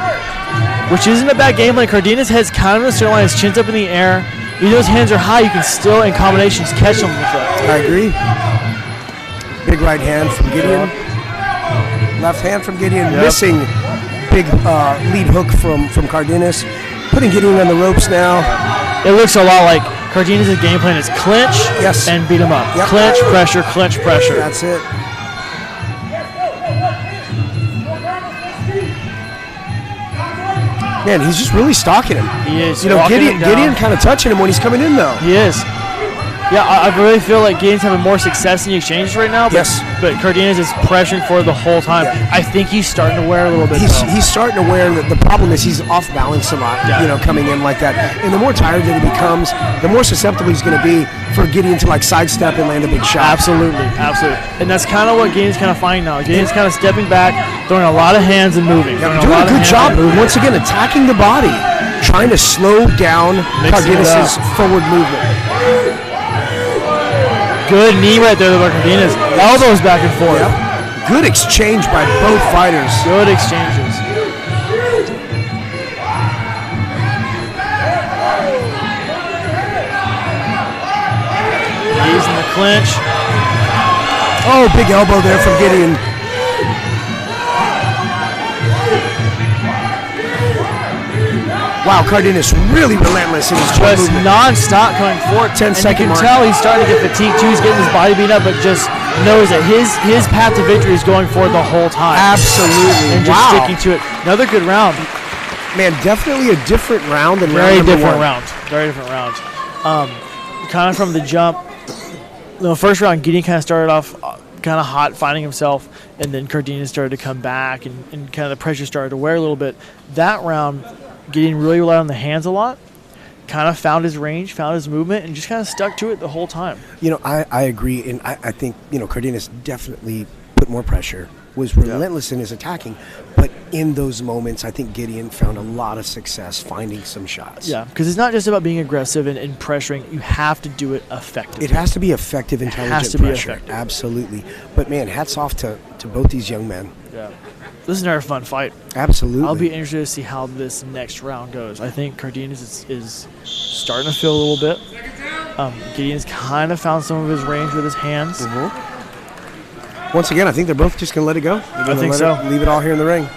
Which isn't a bad game. Like Cardenas' head's kind of in the center line, his chin's up in the air. Even though his hands are high, you can still in combinations catch him with that. I agree. Big right hand from Gideon. Left hand from Gideon, missing big lead hook from Cardenas. Putting Gideon on the ropes now. It looks a lot like Cardenas' game plan is clinch and beat him up. Yep. Clinch, pressure. That's it. Man, he's just really stalking him. He is. Gideon kind of touching him when he's coming in, though. He is. Yeah, I really feel like Gideon's having more success in the exchanges right now. But, but Cardenas is pressuring for the whole time. Yeah. I think he's starting to wear a little bit. He's starting to wear. The problem is he's off balance a lot. Coming in like that. And the more tired that he becomes, the more susceptible he's going to be for Gideon to sidestep and land a big shot. Absolutely. And that's kind of what Gideon's kind of finding now. Gideon's kind of stepping back, throwing a lot of hands and moving. Doing a good job. Once again, attacking the body. trying to slow down Cardenas' forward movement. Good knee right there by Cardenas. Elbows back and forth. Yep. Good exchange by both fighters. Good exchanges. He's in the clinch. Oh, big elbow there from Gideon. Wow, Cardenas really relentless in his Just movement. non-stop coming forward. 10-second mark. mark. You can tell he's starting to get fatigued too. He's getting his body beat up, but just knows that his path to victory is going forward the whole time. Absolutely. And just sticking to it. Another good round. Man, definitely a different round than Very round number different one. round. Very different round. Kind of from the jump. The first round, Gideon kind of started off kind of hot, finding himself, and then Cardenas started to come back, and kind of the pressure started to wear a little bit. That round, Gideon really relied on the hands a lot, kind of found his range, found his movement, and just kind of stuck to it the whole time. You know, I agree, and I think, you know, Cardenas definitely put more pressure, was relentless in his attacking, but in those moments, I think Gideon found a lot of success finding some shots. Yeah, because it's not just about being aggressive and pressuring. You have to do it effectively. It has to be effective, intelligent has to be pressure. effective. Absolutely. But, man, hats off to both these young men. Yeah. This is another fun fight. Absolutely. I'll be interested to see how this next round goes. I think Cardenas is starting to feel a little bit. Gideon's kind of found some of his range with his hands. Mm-hmm. Once again, I think they're both just going to let it go. I think so. Leave it all here in the ring.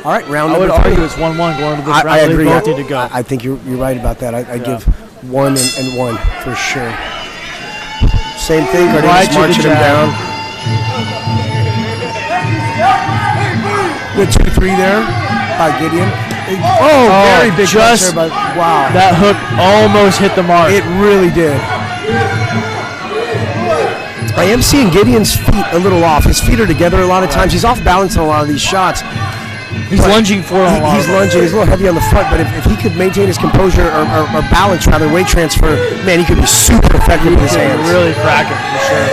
All right, round number 3. I would argue it's 1-1 going into this round. I agree. They both need to go. I think you're right about that. I give 1 and 1 for sure. Same thing. Cardenas marching him down. Good 2-3 there by Gideon. Oh, very big punch there. Wow. That hook almost hit the mark. It really did. I am seeing Gideon's feet a little off. His feet are together a lot of times. He's off balance on a lot of these shots. He's lunging forward on a lot. He's lunging. He's a little heavy on the front, but if he could maintain his composure or balance, rather, weight transfer, man, he could be super effective with his hands. Really cracking, for sure.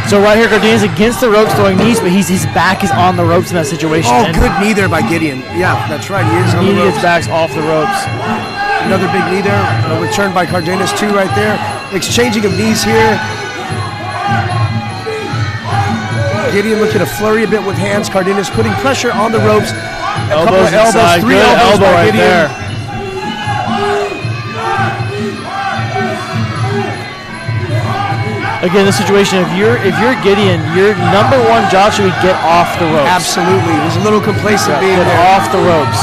So right here, Cardenas against the ropes throwing knees, but his back is on the ropes in that situation. Oh, good knee there by Gideon. Yeah, that's right. He is on the ropes. Gets back off the ropes. Another big knee there. Returned by Cardenas, too, right there. Exchanging of knees here. Gideon looking to flurry a bit with hands. Cardenas putting pressure on the ropes. Elbows inside. 3 good elbows elbow by right Gideon. there. Again, the situation, if you're Gideon, your number one job should be get off the ropes. Absolutely. He's a little complacent being Get there. off the ropes.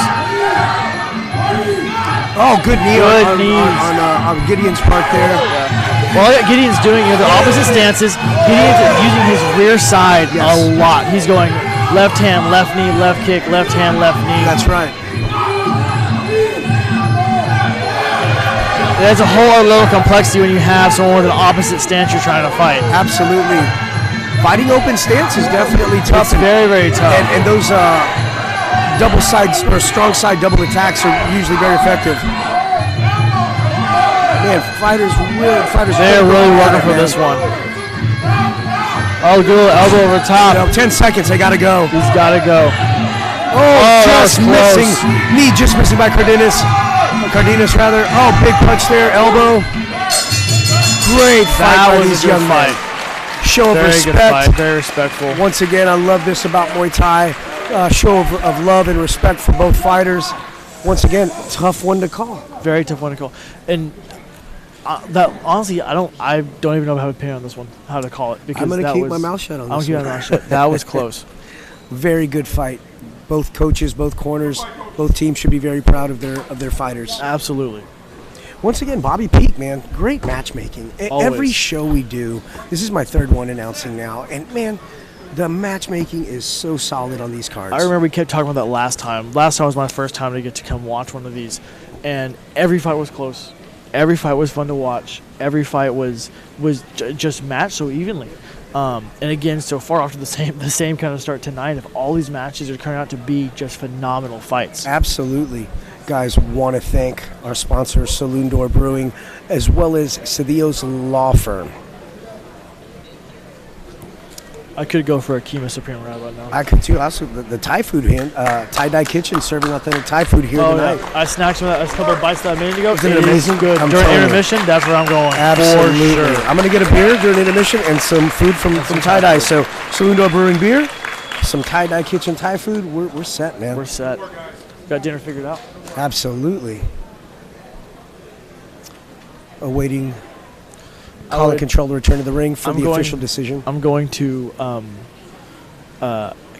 Oh, good knee on Gideon's part there. Well, what Gideon's doing here, the opposite stances. Gideon's using his rear side a lot. He's going left hand, left knee, left kick, left hand, left knee. That's right. There's a whole other level of complexity when you have someone with an opposite stance you're trying to fight. Absolutely. Fighting open stance is definitely tough. It's very, very tough. And those double sides or strong side double attacks are usually very effective. Man, they're really working for this one. Oh, good little elbow over top. 10 seconds, they gotta go. He's gotta go. Oh, just missing. Knee just missing by Cardenas. Rather. Oh, big punch there, elbow. Great fight by these young men. Show of respect. Good fight. Very respectful. Once again, I love this about Muay Thai. Show of love and respect for both fighters. Once again, tough one to call. Very tough one to call. And that honestly, I don't even know how to opinion on this one, how to call it. Because I'm going to keep my mouth shut on this one. I'll keep my mouth shut. That was close. Very good fight. Both coaches, both corners, both teams should be very proud of their fighters. Absolutely. Once again, Bobby Peak, man, great matchmaking. Every show we do, this is my 3rd one announcing now, and man, the matchmaking is so solid on these cards. I remember we kept talking about that last time. Last time was my first time to get to come watch one of these, and every fight was close. Every fight was fun to watch. Every fight was just matched so evenly. And again, so far off to the same kind of start tonight. If all these matches are turning out to be just phenomenal fights. Absolutely. Guys, want to thank our sponsor, Saloon Door Brewing, as well as Cedillo's Law Firm. I could go for a Kima Supreme right about now. I could too. Also, the Thai food hand, Thai Dai Kitchen serving authentic Thai food here tonight. Yeah. I snacked some of that, a couple of bites that a minute ago. Isn't it amazing? Good. I'm During telling you. intermission, that's where I'm going. Absolutely. For sure. I'm going to get a beer during intermission and some food from Thai Dai. So, Salundo Brewing beer, some Thai Dai Kitchen Thai food. We're set, man. We're set. Got dinner figured out. Absolutely. Awaiting call and control to return to the ring for the official decision. I'm going to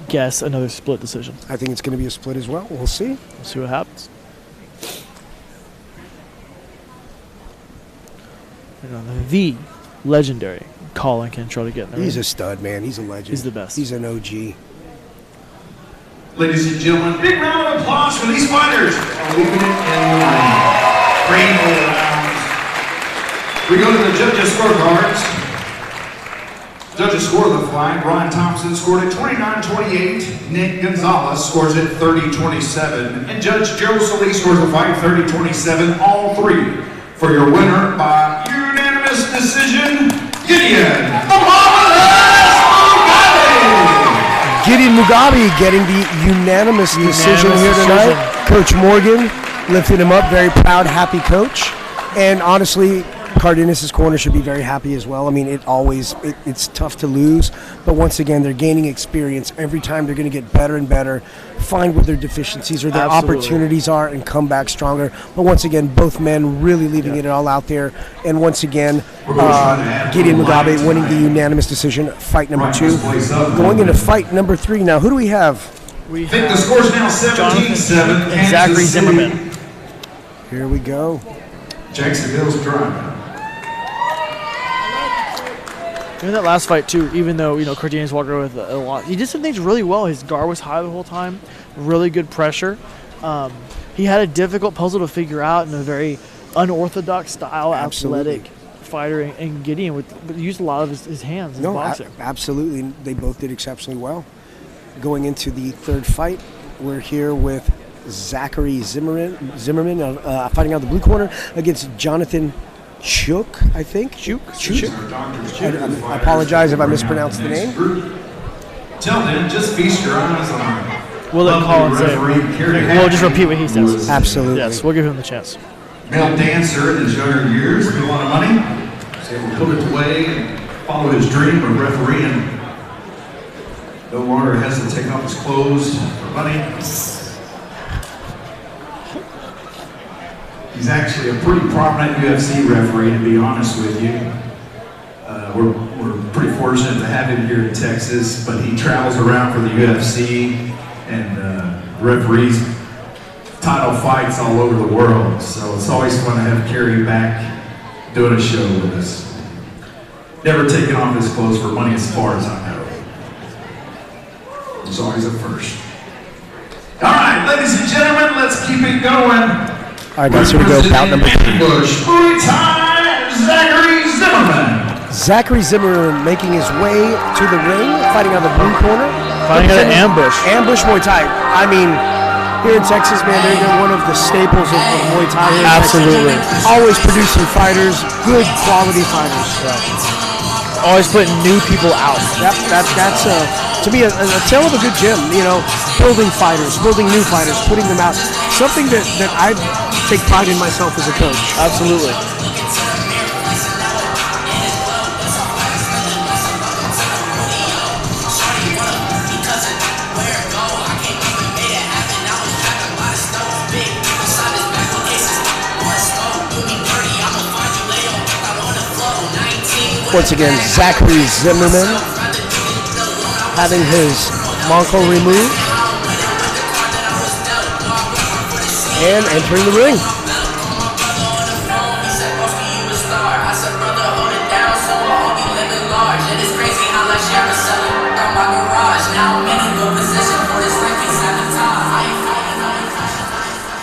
guess another split decision. I think it's going to be a split as well. We'll see. We'll see what happens. The legendary call and control to get in the ring. He's a stud, man. He's a legend. He's the best. He's an OG. Ladies and gentlemen, big round of applause for these fighters. Leaving it in the ring. Great rounds. We go to the judges' scorecards. Judges score the fight. Ron Thompson scored it 29-28. Nick Gonzalez scores it 30-27. And Judge Joe Solis scores the fight 30-27. All three for your winner by unanimous decision, Gideon Gideon Mugabe getting the unanimous decision here tonight. Coach Morgan lifted him up. Very proud, happy coach. And honestly, Cardenas' corner should be very happy as well. I mean, it's tough to lose, but once again, they're gaining experience. Every time they're going to get better and better, find what their deficencies or their opportunities are, and come back stronger. But once again, both men really leaving it all out there. And once again, Gideon Mugabe winning the unanimous decision, fight number 2. Going into fight number 3 now. Who do we have? I think the score's now 17-7. And Zachary Zimmerman. Here we go. Jacksonville's driving. In that last fight too, even though Cardenas walked away with a lot, he did some things really well. His guard was high the whole time, really good pressure. He had a difficult puzzle to figure out in a very unorthodox style, athletic fighter, and Gideon used a lot of his hands. His boxing. Absolutely, they both did exceptionally well. Going into the third fight, we're here with Zachary Zimmerman fighting out the blue corner against Jonathan Jook, I think. Jook. I apologize if I mispronounced the name. Till then, just feast your eyes on. We'll let Colin say it. We'll just repeat what he says. Absolutely. Yes, we'll give him the chance. Male dancer in his younger years with a lot of money. So he will put it away and follow his dream of refereeing. No longer has to take off his clothes for money. He's actually a pretty prominent UFC referee, to be honest with you. We're pretty fortunate to have him here in Texas, but he travels around for the UFC and referees title fights all over the world. So it's always fun to have Kerry back doing a show with us. Never taken off his clothes for money as far as I know. It's always a first. All right, ladies and gentlemen, let's keep it going. All right, guys, here we go. Bout number 3. Muay Thai, Zachary Zimmerman. Zachary Zimmerman making his way to the ring, fighting on the blue corner. Fighting out an ambush. Ambush Muay Thai. I mean, here in Texas, man, they're one of the staples of Muay Thai. Here Absolutely. Always producing fighters, good quality fighters. Always putting new people out. Yep, that's to me a tale of a good gym. Building fighters, building new fighters, putting them out. Something that I take pride in myself as a coach. Absolutely. Once again, Zachary Zimmerman having his monocle removed and entering the ring.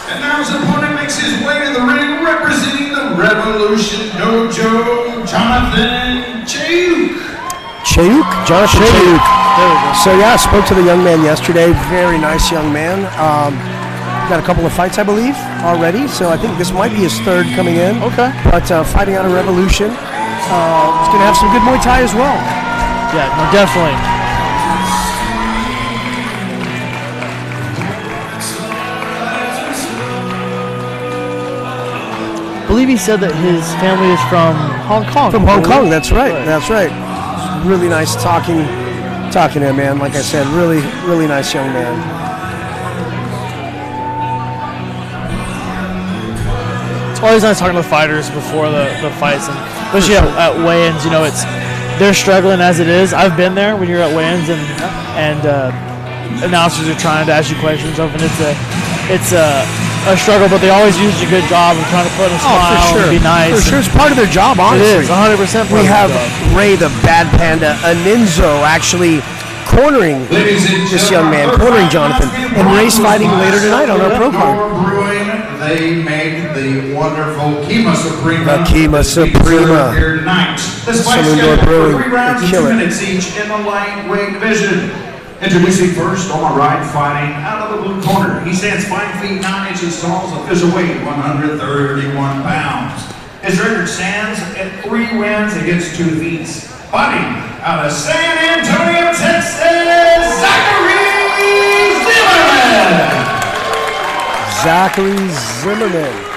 And now his opponent makes his way to the ring, representing the Revolution Dojo, Jonathan Jook. Jonathan Jook. So yeah, I spoke to the young man yesterday. Very nice young man. Got a couple of fights, I believe, already. So I think this might be his third coming in. Okay. But fighting out of Revolution. He's going to have some good Muay Thai as well. Yeah, no, definitely. believe he said that his family is from Hong Kong. From Hong Kong, that's right. That's right. Really nice talking to him, man. Like I said, really, really nice young man. It's always nice talking to the fighters before the fights, and especially at weigh-ins. You know, they're struggling as it is. I've been there when you're at weigh-ins, and announcers are trying to ask you questions of, and it's a struggle, but they always use a good job of trying to put a smile and be nice. For sure, it's part of their job, honestly. It is 100%. We have Ray the Bad Panda Aninzo actually cornering this young man, cornering Jonathan, and Ray's fighting later tonight on our pro card. They make the wonderful Kima Suprema. The Kima Suprema. Here tonight. This fight scheduled for 3 rounds and 2 minutes each in the lightweight division. Introducing first on my right, fighting out of the blue corner. He stands 5 feet 9 inches tall, official weight 131 pounds. His record stands at 3 wins against 2 defeats. Fighting out of San Antonio, Texas, Zachary Zimmerman. Zachary Zimmerman.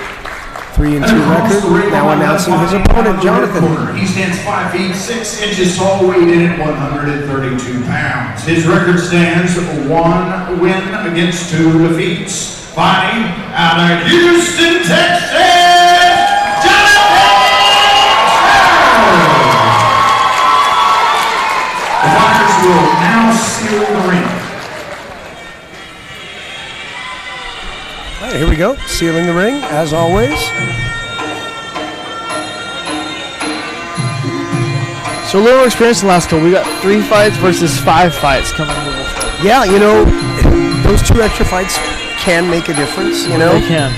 3-2 record. Now announcing his opponent, Jonathan. He stands 5 feet 6 inches tall, weighed in at 132 pounds. His record stands 1 win against 2 defeats. Fighting out of Houston, Texas, Jonathan. The fighters will now seal the ring. All right, here we go. Sealing the ring, as always. So a little experience in the last couple. We got 3 fights versus 5 fights coming into this fight. Yeah, you know, those 2 extra fights can make a difference, you know. They can.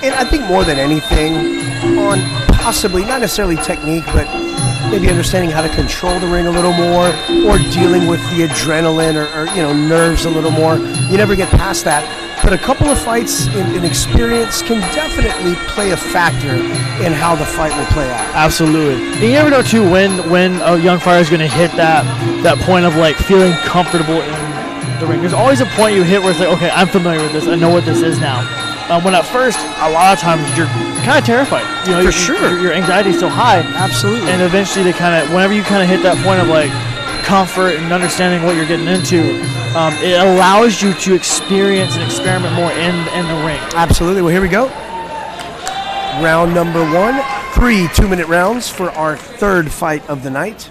And I think more than anything, on possibly, not necessarily technique, but maybe understanding how to control the ring a little more, or dealing with the adrenaline or you know, nerves a little more. You never get past that. But a couple of fights in experience can definitely play a factor in how the fight will play out. Absolutely. And you never know too when a young fighter is going to hit that point of like feeling comfortable in the ring. There's always a point you hit where it's like, okay, I'm familiar with this. I know what this is now. When at first, a lot of times you're kind of terrified. You know, For sure. Your anxiety is so high. Absolutely. And eventually, whenever you kind of hit that point of like comfort and understanding what you're getting into, it allows you to experience and experiment more in the ring. Absolutely. Well, here we go. Round number 1. 3 2-minute rounds for our 3rd fight of the night.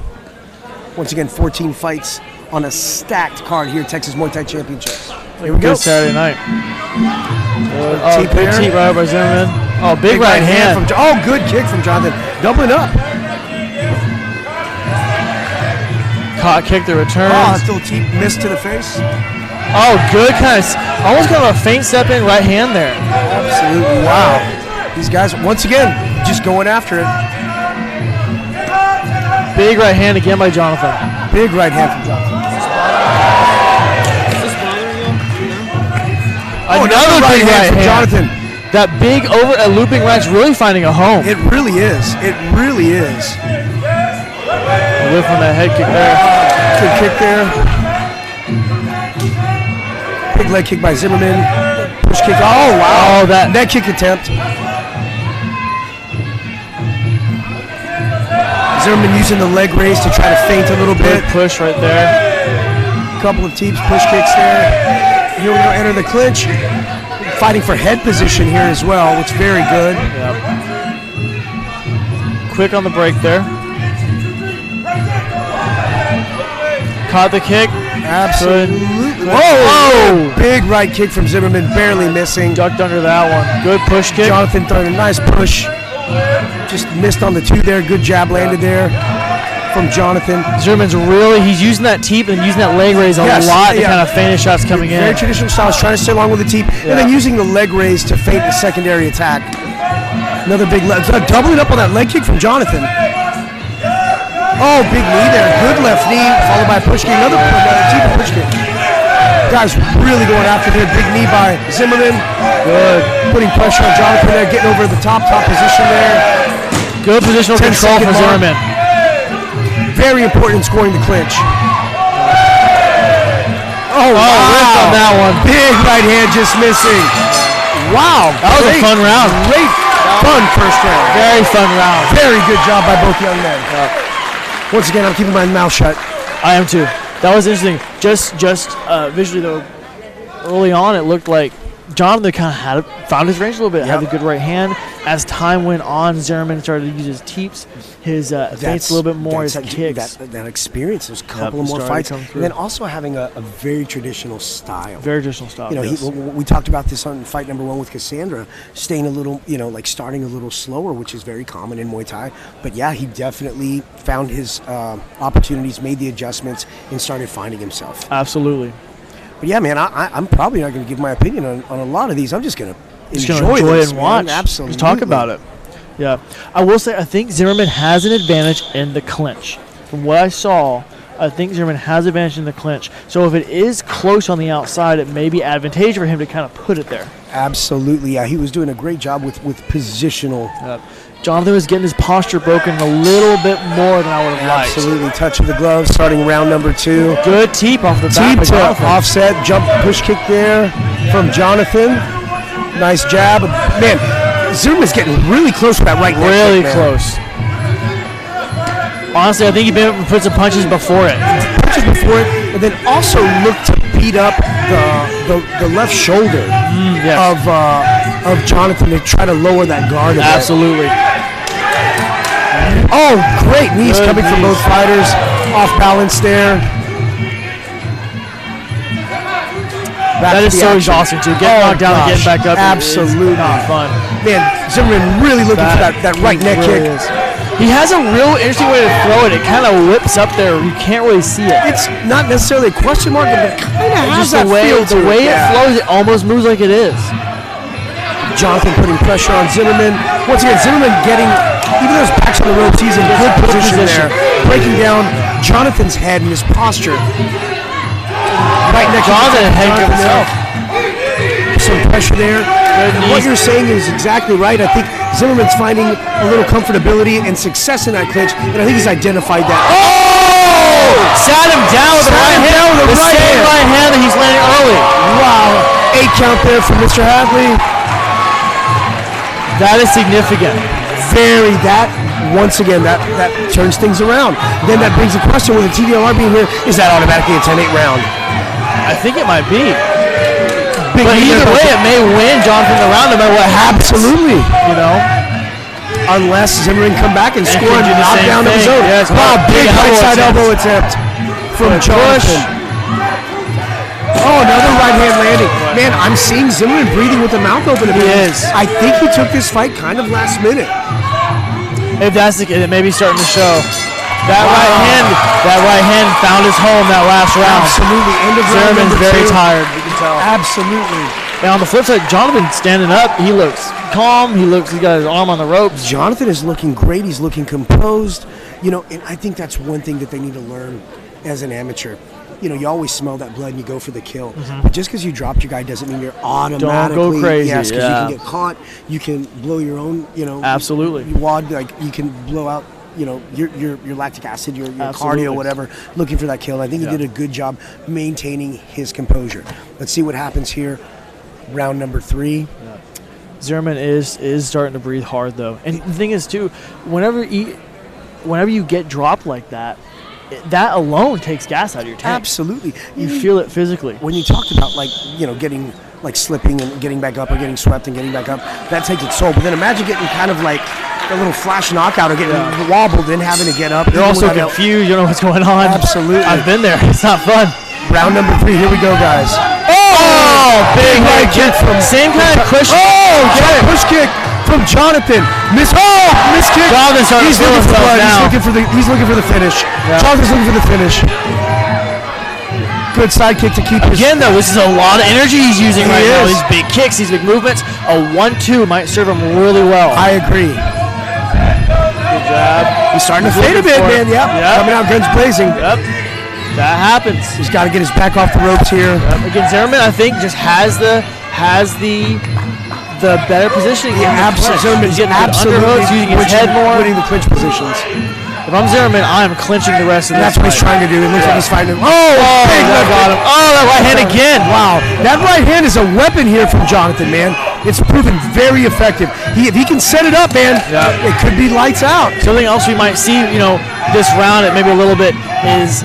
Once again, 14 fights on a stacked card here at Texas Muay Thai Championships. Here we go. Good Saturday night. Teep Good there. teep right by Zimmerman. Oh, big right hand. From good kick from Jonathan. Doubling up. Caught kick the return. Still teep missed to the face. Oh, good almost kind of a feint step in right hand there. Absolutely. Wow. These guys, once again, just going after it. Big right hand again by Jonathan. Big right hand from Jonathan. Another big right hand. Jonathan. That big looping right's really finding a home. It really is. It really is. A whiff on that head kick there. Good kick there. Big leg kick by Zimmerman. Push kick. Oh, wow. Oh, that neck kick attempt. Zimmerman using the leg raise to try to feint a little bit. Good push right there. Couple of teeps, push kicks there. Here we go, enter the clinch. Fighting for head position here as well, which is very good. Yep. Quick on the break there. Caught the kick. Absolutely. Good. Whoa! Big right kick from Zimmerman, barely missing. Ducked under that one. Good push kick. Jonathan throwing a nice push. Just missed on the 2 there. Good jab landed there from Jonathan. Zimmerman's he's using that teep and using that leg raise a lot to kind of feint his shots coming in. Very traditional style, trying to stay along with the teep, and then using the leg raise to feint the secondary attack. Another big leg, doubling up on that leg kick from Jonathan. Oh, big knee there, good left knee, followed by a push kick, another teep and push kick. Guys really going after there, big knee by Zimmerman. Good. Putting pressure on Jonathan there, getting over the top position there. Good positional control for Zimmerman. Very important in scoring the clinch. Oh, wow. Ripped on that one. Big right hand just missing. Wow. That was a fun round. Great. Fun first round. Very fun round. Very good job by both young men. Once again, I'm keeping my mouth shut. I am too. That was interesting. Just visually though, early on it looked like Jonathan kind of found his range a little bit. Had a good right hand. As time went on, Zimmerman started to use his teeps, his feints a little bit more, his kicks. That experience, those couple of more fights, and then also having a very traditional style. Very traditional style. You know, yes. we talked about this on fight number 1 with Cassandra, staying a little, like starting a little slower, which is very common in Muay Thai. But yeah, he definitely found his opportunities, made the adjustments, and started finding himself. Absolutely. But yeah, man, I'm probably not going to give my opinion on a lot of these. I'm just going to enjoy this, and watch. Absolutely. Just talk about it. Yeah. I will say, I think Zimmerman has an advantage in the clinch. From what I saw, I think Zimmerman has an advantage in the clinch. So if it is close on the outside, it may be advantageous for him to kind of put it there. Absolutely. Yeah, he was doing a great job with positional. Jonathan was getting his posture broken a little bit more than I would have liked. Absolutely. Touch of the glove, starting round number 2. Good teep off the back. Teep to offset, jump push kick there from Jonathan. Nice jab. Man, Zimmerman's getting really close with that right neck. Really close. Honestly, I think he put some punches before it. And then also look to beat up the left shoulder of Jonathan to try to lower that guard a bit. Absolutely. Oh, great knees coming from both fighters. Off balance there. That is so exhausting too. Getting knocked down and getting back up. Absolutely. Is not fun. Man, Zimmerman really looking for that right neck kick. He has a real interesting way to throw it. It kind of whips up there. You can't really see it. It's not necessarily a question mark, but it kind of has just that feel to it. The way it flows, it almost moves like it is. Jonathan putting pressure on Zimmerman. Once again, Zimmerman getting, even though his back's on the ropes, he's in good position there. Breaking down Jonathan's head and his posture. Right next Jonathan head himself. Some pressure there. What you're saying is exactly right. I think Zimmerman's finding a little comfortability and success in that clinch, and I think he's identified that. Oh! Sat him down with the right hand. The same right hand that he's landing early. Wow. 8 count there from Mr. Hadley. That is significant. Once again, that turns things around. Then that brings the question, with the TDLR being here, is that automatically a 10-8 round? I think it might be. But either way, it may win Jonathan the round no matter what happens. Absolutely. You know? Unless Zimmerman come back and score and knock down of his own. Yes, wow, big right side elbow attempt from Jonathan. Oh, another right hand landing. Man, I'm seeing Zimmerman breathing with the mouth open. He is. I think he took this fight kind of last minute. If that's the case, it may be starting to show. That right hand found his home that last round. Absolutely. End of round Zimmerman's number very 2. tired, you can tell. Absolutely. And on the flip side, Jonathan standing up, he looks calm. He's got his arm on the ropes. Jonathan is looking great. He's looking composed. You know, and I think that's one thing that they need to learn as an amateur. You know, you always smell that blood and you go for the kill. But just because you dropped your guy doesn't mean you're automatically. Don't go crazy. Yes, because you can get caught. You can blow your own. You know. Absolutely. You can blow out. You know, your lactic acid, your cardio, whatever, looking for that kill. I think he did a good job maintaining his composure. Let's see what happens here. Round number 3. Yeah. Zimmerman is starting to breathe hard though, and the thing is too, whenever you get dropped like that, that alone takes gas out of your tank. Absolutely, you feel it physically. When you talked about getting slipping and getting back up or getting swept and getting back up, that takes its toll. But then imagine getting kind of like a little flash knockout or getting wobbled and having to get up. You're also confused. You don't know what's going on. Absolutely, I've been there. It's not fun. Round number 3. Here we go, guys. Oh, big right kick from same kind of push. Push kick from Jonathan. Miss kick. He's looking for blood. He's looking for the finish. Yeah. Jonathan's looking for the finish. Good side kick to keep his. Again, though, this is a lot of energy he's using right now. These big kicks, these big movements. A 1-2 might serve him really well. I agree. Good job. He's starting to fade a bit, man. Yep. Coming out guns blazing. Yep. That happens. He's got to get his back off the ropes here. Again, Zimmerman, I think, just has the better positioning. Zimmerman's getting absolutely using his head more. Winning the clinch positions. If I'm Zimmerman, I'm clinching the rest of this. That's what he's trying to do. It looks like he's fighting him. That got him. Oh, that right hand again. Wow. That right hand is a weapon here from Jonathan, man. it's proven very effective. If he can set it up, man, it could be lights out. Something else we might see, this round, it maybe a little bit, is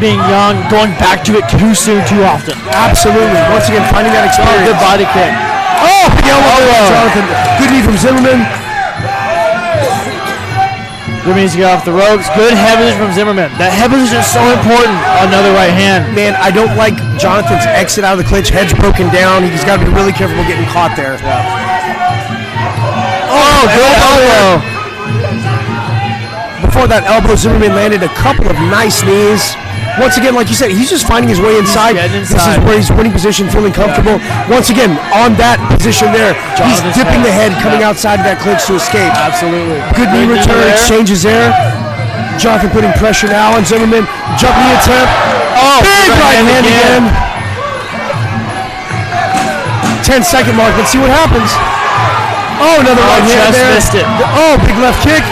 being young, going back to it too soon, too often. Absolutely. Once again, finding that experience. Good body kick. Oh, big elbow from Jonathan. Good knee from Zimmerman. Zimmerman needs to get off the ropes. Good head position from Zimmerman. That head position is so important. Another right hand. Man, I don't like Jonathan's exit out of the clinch. Head's broken down. He's got to be really careful about getting caught there. Oh, good elbow. Before that elbow, Zimmerman landed a couple of nice knees. Once again, like you said, he's just finding his way inside. This is where he's winning position, feeling comfortable. Once again, on that position there, he's dipping the head, coming outside of that clinch to escape. Absolutely. Good knee return, exchanges there. Jonathan putting pressure now on Zimmerman. Jump knee attempt. Oh, big right hand again. 10-second mark. Let's see what happens. Oh, another right hand there. Missed it. Oh, big left kick.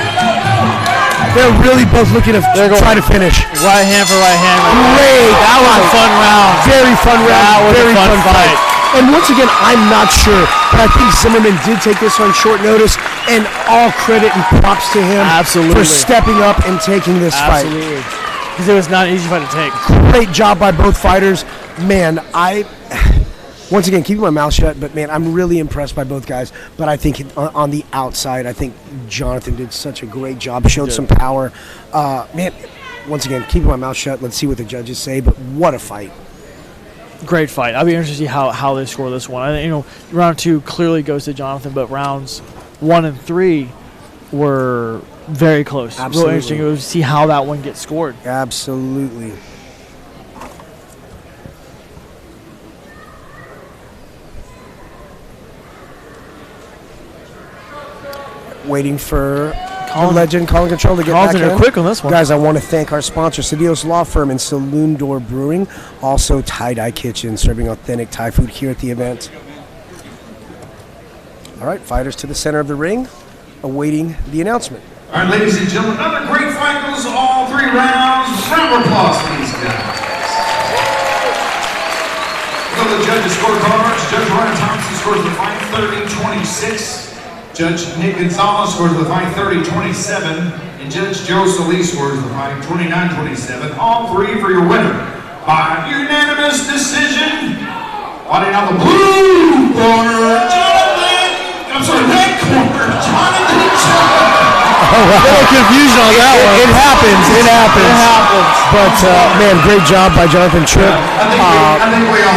They're really both looking to try to finish. Right hand for right hand. Great. That was a fun round. Very fun round. That was very a fun fight. And once again, I'm not sure, but I think Zimmerman did take this on short notice, and all credit and props to him for stepping up and taking this fight. Absolutely. Because it was not an easy fight to take. Great job by both fighters. Man, once again, keeping my mouth shut, but man, I'm really impressed by both guys. But I think on the outside, I think Jonathan did such a great job, showed some power. Man, once again, keeping my mouth shut. Let's see what the judges say, but what a fight. Great fight. I'll be interested to see how they score this one. I think, round 2 clearly goes to Jonathan, but rounds 1 and 3 were very close. Absolutely. Real interesting to see how that one gets scored. Absolutely. Waiting for the legend, Colin Control, to get back in. Quick on this one. Guys, I want to thank our sponsor, Cedillo's Law Firm and Saloon Door Brewing, also Tie-Dye Kitchen, serving authentic Thai food here at the event. All right, fighters to the center of the ring, awaiting the announcement. All right, ladies and gentlemen, another great fight goes all 3 rounds. Round of applause for these guys. For the judges' scorecards, Judge Ryan Thompson scores the fight 30-26. Judge Nick Gonzalez scores the fight 30-27, and Judge Joe Solis scores the fight 29-27. All 3 for your winner by unanimous decision. Fighting out the blue corner, red corner, Jonathan Jook. A little confusion on that one. It happens. But, man, great job by Jonathan Tripp.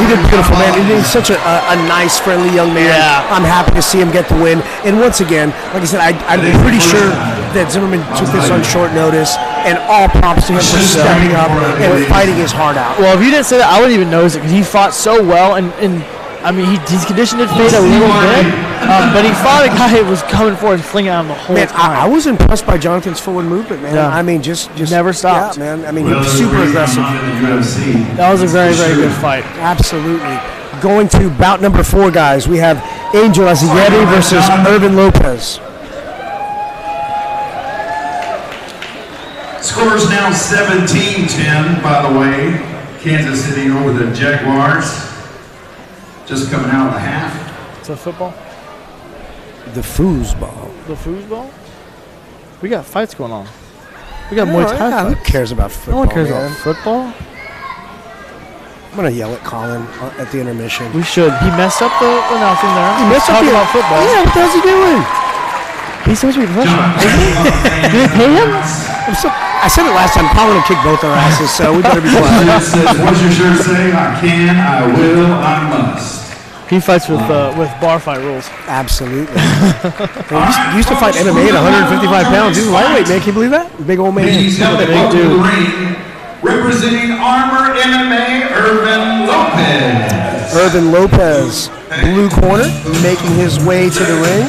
He did beautiful, man. He's such a nice, friendly young man. Yeah. I'm happy to see him get the win. And once again, like I said, I'm pretty sure that Zimmerman took this on short notice, and all props to him for stepping up and fighting his heart out. Well, if you didn't say that, I wouldn't even notice it because he fought so well, and I mean, his condition did fade a little bit, but he fought a guy who was coming forward and flinging at him the whole time. I was impressed by Jonathan's forward movement, man. Yeah. I mean, just never stopped. Yeah, man. I mean, he was super aggressive. That was a very, very good fight. Absolutely. Going to bout number 4, guys. We have Angel Azigueri versus Irvin Lopez. Scores now 17-10, by the way. Kansas City over the Jaguars. Just coming out of the half. It's a football? The foosball. The foosball? We got fights going on. We got Muay Thai fights. Who cares about football? No one cares about football. I'm going to yell at Colin at the intermission. We should. He messed up the announcing there. He messed up about football. Yeah, what the hell's he doing? He's supposed to be professional, isn't he? Do they pay him? I said it last time. Colin will kick both our asses, so we better be quiet. What's your shirt say? I can, I will, I must. He fights with bar fight rules. Absolutely. He used to fight MMA at 155 pounds. He's lightweight, man. Can you believe that? Big old man. He's big dude. Representing Armor MMA, Irvin Lopez. Irvin Lopez, blue corner, making his way to the ring.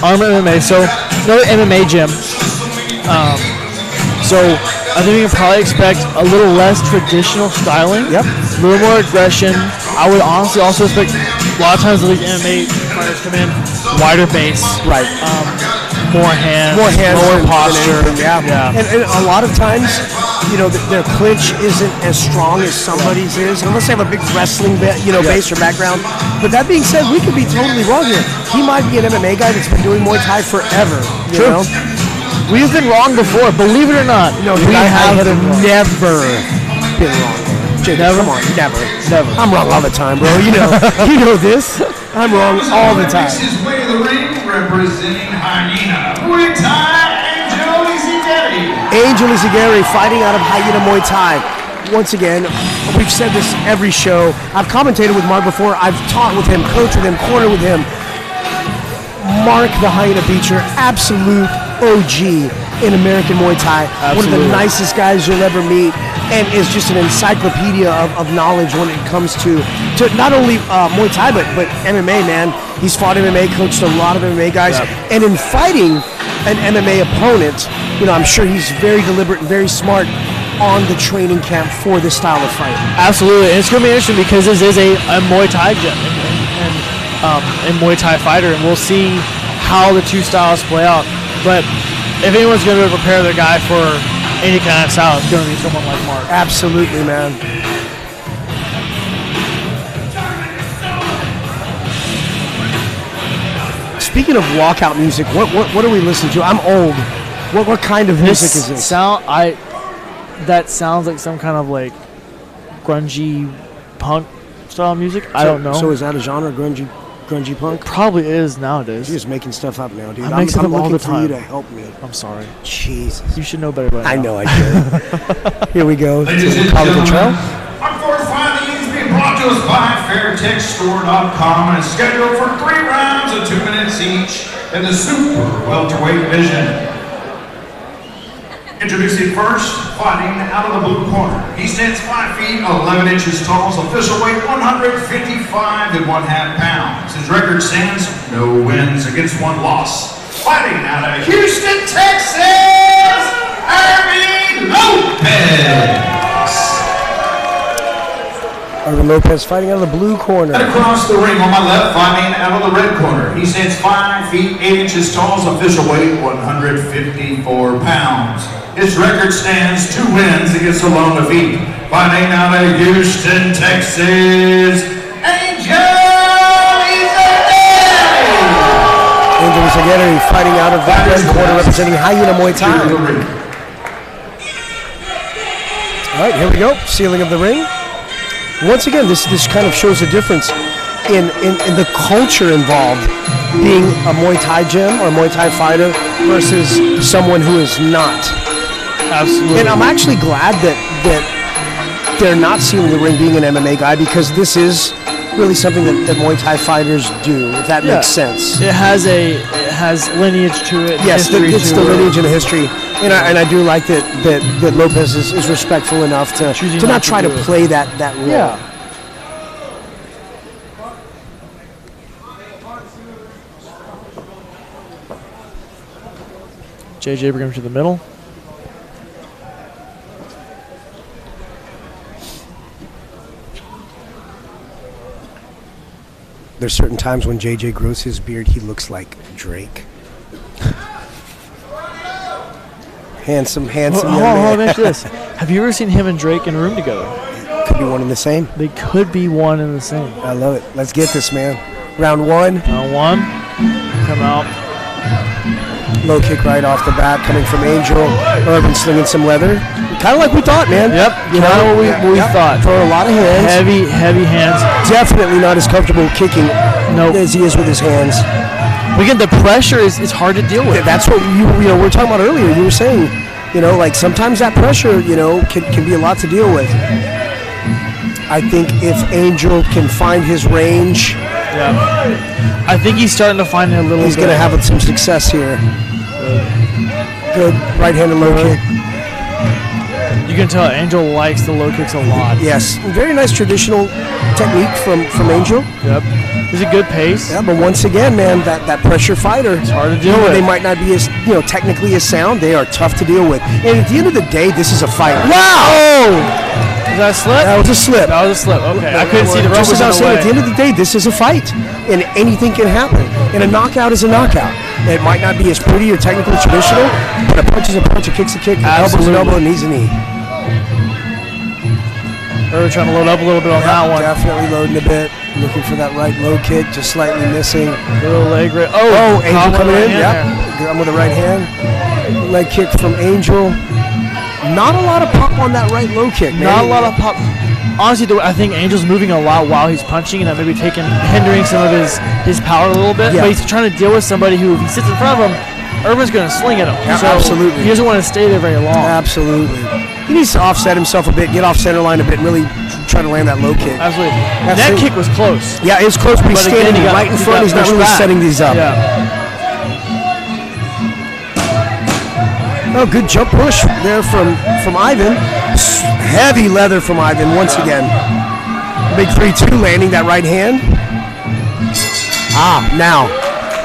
Armor MMA, so another MMA gym. So I think we can probably expect a little less traditional styling. Yep. A little more aggression. I would honestly also expect a lot of times these MMA fighters come in wider base, Right. more hands, lower lower posture. Yeah. And a lot of times, their clinch isn't as strong as somebody's is, unless they have a big wrestling, base or background. But that being said, we could be totally wrong here. He might be an MMA guy that's been doing Muay Thai forever. You know? We've been wrong before, believe it or not. No, we have never been been wrong. Jake, Never? come on, never. Never. I'm wrong all the time, bro. You know this. I'm wrong all the time. Makes his way to the ring, representing Hyena Muay Thai, Angel Izagiri fighting out of Hyena Muay Thai. Once again, we've said this every show. I've commentated with Mark before. I've taught with him, coached with him, cornered with him. Mark the Hyena Beecher, absolute OG in American Muay Thai. Absolutely. One of the nicest guys you'll ever meet, and is just an encyclopedia of knowledge when it comes to not only Muay Thai, but MMA, man. He's fought MMA, coached a lot of MMA guys. Yep. And in fighting an MMA opponent, I'm sure he's very deliberate and very smart on the training camp for this style of fight. Absolutely, and it's going to be interesting because this is a Muay Thai gym and Muay Thai fighter, and we'll see how the two styles play out. But if anyone's going to prepare their guy for any kind of style, it's going to be someone like Mark. Absolutely, man. Speaking of walkout music, what are we listening to? I'm old. What kind of music is this? That sounds like some kind of like grungy punk style music. I don't know. So is that a genre, grungy punk? Probably is nowadays. You're just making stuff up now, dude. I make stuff I'm all looking the for you time. to help me. I'm sorry. Jesus. You should know better by now. I know I should. Here we go. Ladies and College gentlemen, Trail. our fourth fight is being brought to us by FairTexStore.com and is scheduled for 3 rounds of 2 minutes each in the super welterweight division. Introducing first, fighting out of the blue corner. He stands 5 feet 11 inches tall, his official weight 155 and 1/2 pounds. His record stands no wins against 1 loss. Fighting out of Houston, Texas, Lopez. Irvin Lopez fighting out of the blue corner. And across the ring on my left, fighting out of the red corner. He stands 5 feet 8 inches tall, his official weight 154 pounds. His record stands 2 wins against a lone defeat. Fighting out of Houston, Texas, Angel Izagiri. Angel Izagiri fighting out of the red corner, representing Hyena Muay Thai. All right, here we go. Ceiling of the ring. Once again, this kind of shows a difference in the culture involved, being a Muay Thai gym or Muay Thai fighter versus someone who is not. Absolutely. And I'm actually glad that they're not seeing the ring being an MMA guy, because this is really something that Muay Thai fighters do, if that makes sense. It has lineage to it. Yes, history it's to the it. lineage and the history. And I do like that Lopez is respectful enough to not try to play that role. Yeah. JJ bring him to the middle. There's certain times when JJ grows his beard, he looks like Drake. Handsome young Hold man. on, mention this. Have you ever seen him and Drake in a room together? Could be one and the same. They could be one and the same. I love it. Let's get this, man. Round 1. Round 1, come out. Low kick right off the bat coming from Angel. Irvin slinging some leather. Kind of like we thought, man. Yep, kind of what we thought. For a lot of hands. Heavy hands. Definitely not as comfortable kicking as he is with his hands. Again, the pressure is hard to deal with. That's what we were talking about earlier. You were saying, like sometimes that pressure, can be a lot to deal with. I think if Angel can find his range, I think he's starting to find it a little bit. He's going to have some success here. Good right-handed low kick. You can tell Angel likes the low kicks a lot. Yes, very nice traditional technique from Angel. Yep. He's a good pace. Yeah, but once again, man, that pressure fighter. It's hard to deal with. They might not be as technically as sound. They are tough to deal with. And at the end of the day, this is a fight. Wow! Is that a slip? That was a slip. That was a slip. Okay, I couldn't see the rope Just was as I in was the saying, way. at the end of the day, this is a fight, and anything can happen. And a knockout is a knockout. It might not be as pretty or technically traditional, but a punch is a punch, a kick's a kick, an elbow's an elbow, and knee's a knee. We're trying to load up a little bit on that one. Definitely loading a bit. Looking for that right low kick, just slightly missing. Little leg right. Oh, Angel coming in. Yep. Got him with the right hand. Leg kick from Angel. Not a lot of pop on that right low kick, man. Not a lot of pop. Honestly, I think Angel's moving a lot while he's punching, and that maybe hindering some of his power a little bit. Yeah. But he's trying to deal with somebody who, if he sits in front of him, Urban's going to sling at him. Yeah, so absolutely. He doesn't want to stay there very long. Absolutely. He needs to offset himself a bit, get off center line a bit, and really try to land that low kick. Absolutely. That kick was close. Yeah, it was close, but he's again, standing right in front. He's not really setting these up. Yeah. Oh, good jump push there from Ivan. Heavy leather from Ivan once again. Big 3-2 landing that right hand. Now,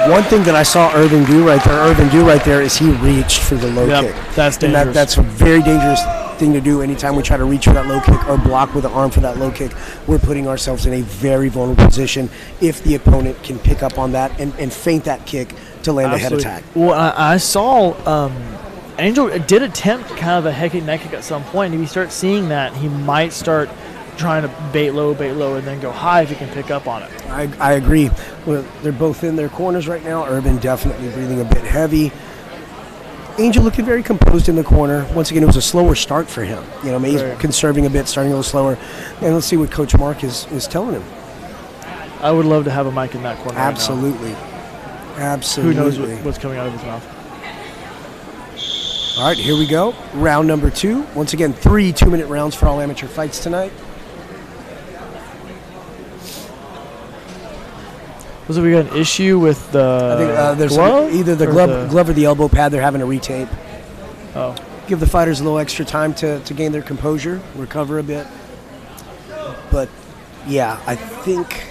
one thing that I saw Irvin do right there is he reached for the low kick. That's dangerous. And that's a very dangerous thing to do anytime we try to reach for that low kick or block with the arm for that low kick. We're putting ourselves in a very vulnerable position if the opponent can pick up on that and feint that kick to land a head attack. Well, I saw Angel did attempt kind of a head kick, neck kick at some point. If you start seeing that, he might start trying to bait low, and then go high if he can pick up on it. I agree. Well, they're both in their corners right now. Urban definitely breathing a bit heavy. Angel looking very composed in the corner. Once again, it was a slower start for him. You know, he's conserving a bit, starting a little slower. And let's see what Coach Mark is telling him. I would love to have a mic in that corner. Absolutely. Right now. Absolutely. Who knows what's coming out of his mouth. All right, here we go. Round number 2. Once again, 3 2-minute rounds for all amateur fights tonight. Was it we got an issue with the I think there's glove? either the glove or the elbow pad. They're having to retape. Oh. Give the fighters a little extra time to gain their composure, recover a bit. But, yeah, I think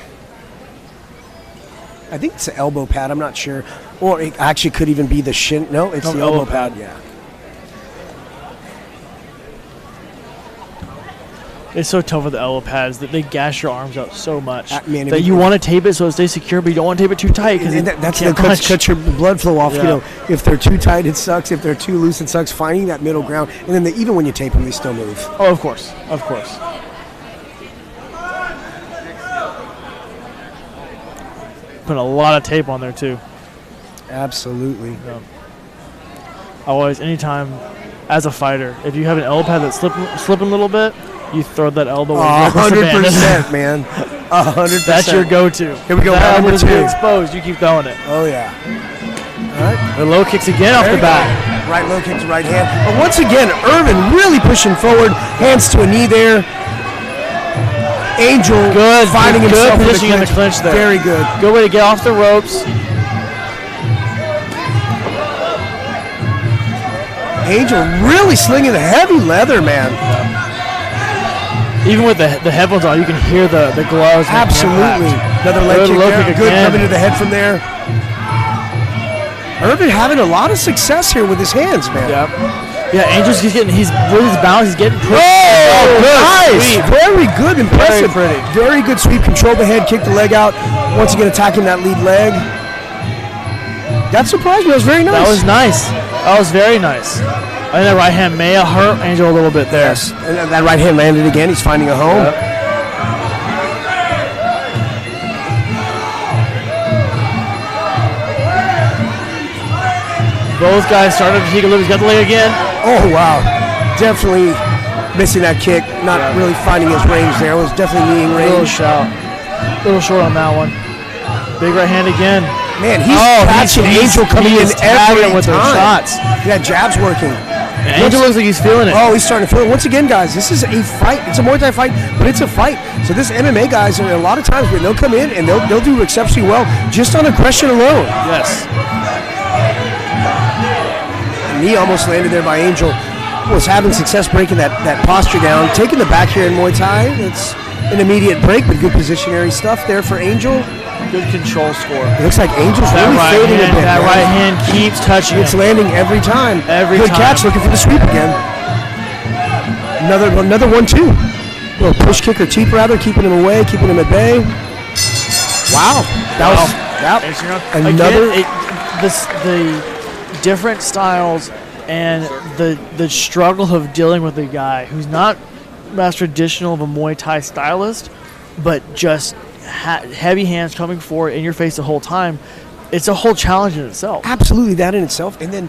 it's the elbow pad. I'm not sure. Or it actually could even be the shin. No, it's the elbow pad. Yeah. It's so tough with the elbow pads that they gash your arms out so much Man, that you want to tape it so it stays secure, but you don't want to tape it too tight because that's cut your blood flow off. Yeah. You know, if they're too tight, it sucks. If they're too loose, it sucks. Finding that middle ground, and then even when you tape them, they still move. Oh, of course. Put a lot of tape on there too. Absolutely. Yeah. Always, anytime, as a fighter, if you have an elbow pad that's slipping a little bit, you throw that elbow. 100%, man. 100%. That's your go-to. Here we go. That Round number 2. Exposed. You keep throwing it. Oh yeah. All right. The low kicks again off the back. Right low kick to right hand. But once again, Irvin really pushing forward. Hands to a knee there. Angel finding himself positioning in the clinch there. Very good. Good way to get off the ropes. Angel really slinging the heavy leather, man. Even with the headphones on, you can hear the gloves. Absolutely. Another leg kick there. Good coming to the head from there. Irvin having a lot of success here with his hands, man. Yep. Yeah, Angel's with his balance, he's getting pretty. Oh, nice. Sweep. Very good, impressive. Very pretty. Very good sweep. Control the head, kick the leg out. Once again, attacking that lead leg. That surprised me. That was very nice. That was nice. That was very nice. I think that right hand may have hurt Angel a little bit there. Yes. And that right hand landed again. He's finding a home. Yep. Both guys started to take a look. He's got the leg again. Oh, wow. Definitely missing that kick. Not really finding his range there. It was definitely needing range. Little short on that one. Big right hand again. Man, he's catching Angel coming in every with time. those shots. Yeah, jab's working. And Angel looks like he's feeling it. Oh, he's starting to feel it. Once again, guys, this is a fight. It's a Muay Thai fight, but it's a fight. So this MMA guys, a lot of times they'll come in and they'll do exceptionally well just on aggression alone. Yes. Knee almost landed there by Angel. Was having success breaking that posture down. Taking the back here in Muay Thai. It's an immediate break, but good positionary stuff there for Angel. Good control score. It looks like Angel's really fading a bit. That right hand keeps touching It's landing every time. Every good time. catch, looking for the sweep again. Another 1-2. Little push kick or teep rather, keeping him away, keeping him at bay. Wow. That was another. Again, the different styles and the struggle of dealing with a guy who's not as traditional of a Muay Thai stylist, but just heavy hands coming forward in your face the whole time. It's a whole challenge in itself. Absolutely, that in itself. And then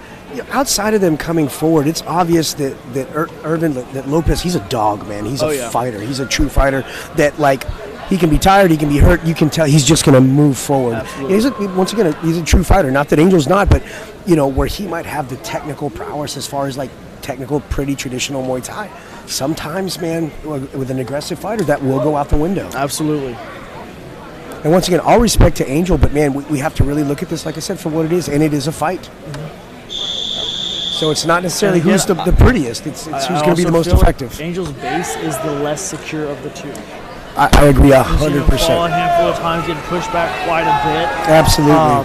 outside of them coming forward, it's obvious that that Lopez, he's a dog, man. He's a fighter. He's a true fighter that, like, he can be tired, he can be hurt. You can tell he's just going to move forward. Absolutely. Once again, he's a true fighter. Not that Angel's not, but, where he might have the technical prowess as far as, like, technical, pretty traditional Muay Thai. Sometimes, man, with an aggressive fighter, that will go out the window. Absolutely. And once again, all respect to Angel, but, man, we have to really look at this, like I said, for what it is, and it is a fight. Mm-hmm. So it's not necessarily who's the prettiest, it's who's going to be the most effective. Like Angel's base is the less secure of the two. I agree 100%. Fall a handful of times, getting pushed back quite a bit. Absolutely.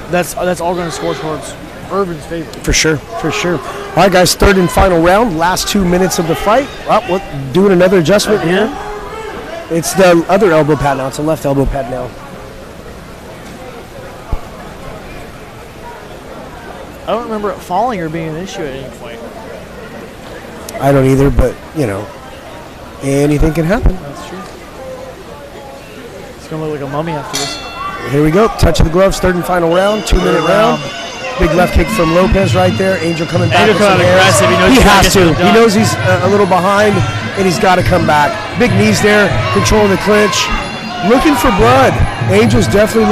That's all going to score towards Irvin's favor. For sure. All right, guys, third and final round, last 2 minutes of the fight. Doing another adjustment here. It's the other elbow pad now. It's the left elbow pad now. I don't remember it falling or being an issue at any point. I don't either, but, anything can happen. That's true. It's going to look like a mummy after this. Here we go. Touch of the gloves, third and final round, 2 minute round. Big left kick from Lopez right there. Angel coming back. Angel coming out aggressive. He has to. He knows he's a little behind, and he's got to come back. Big knees there, controlling the clinch. Looking for blood. Angel's definitely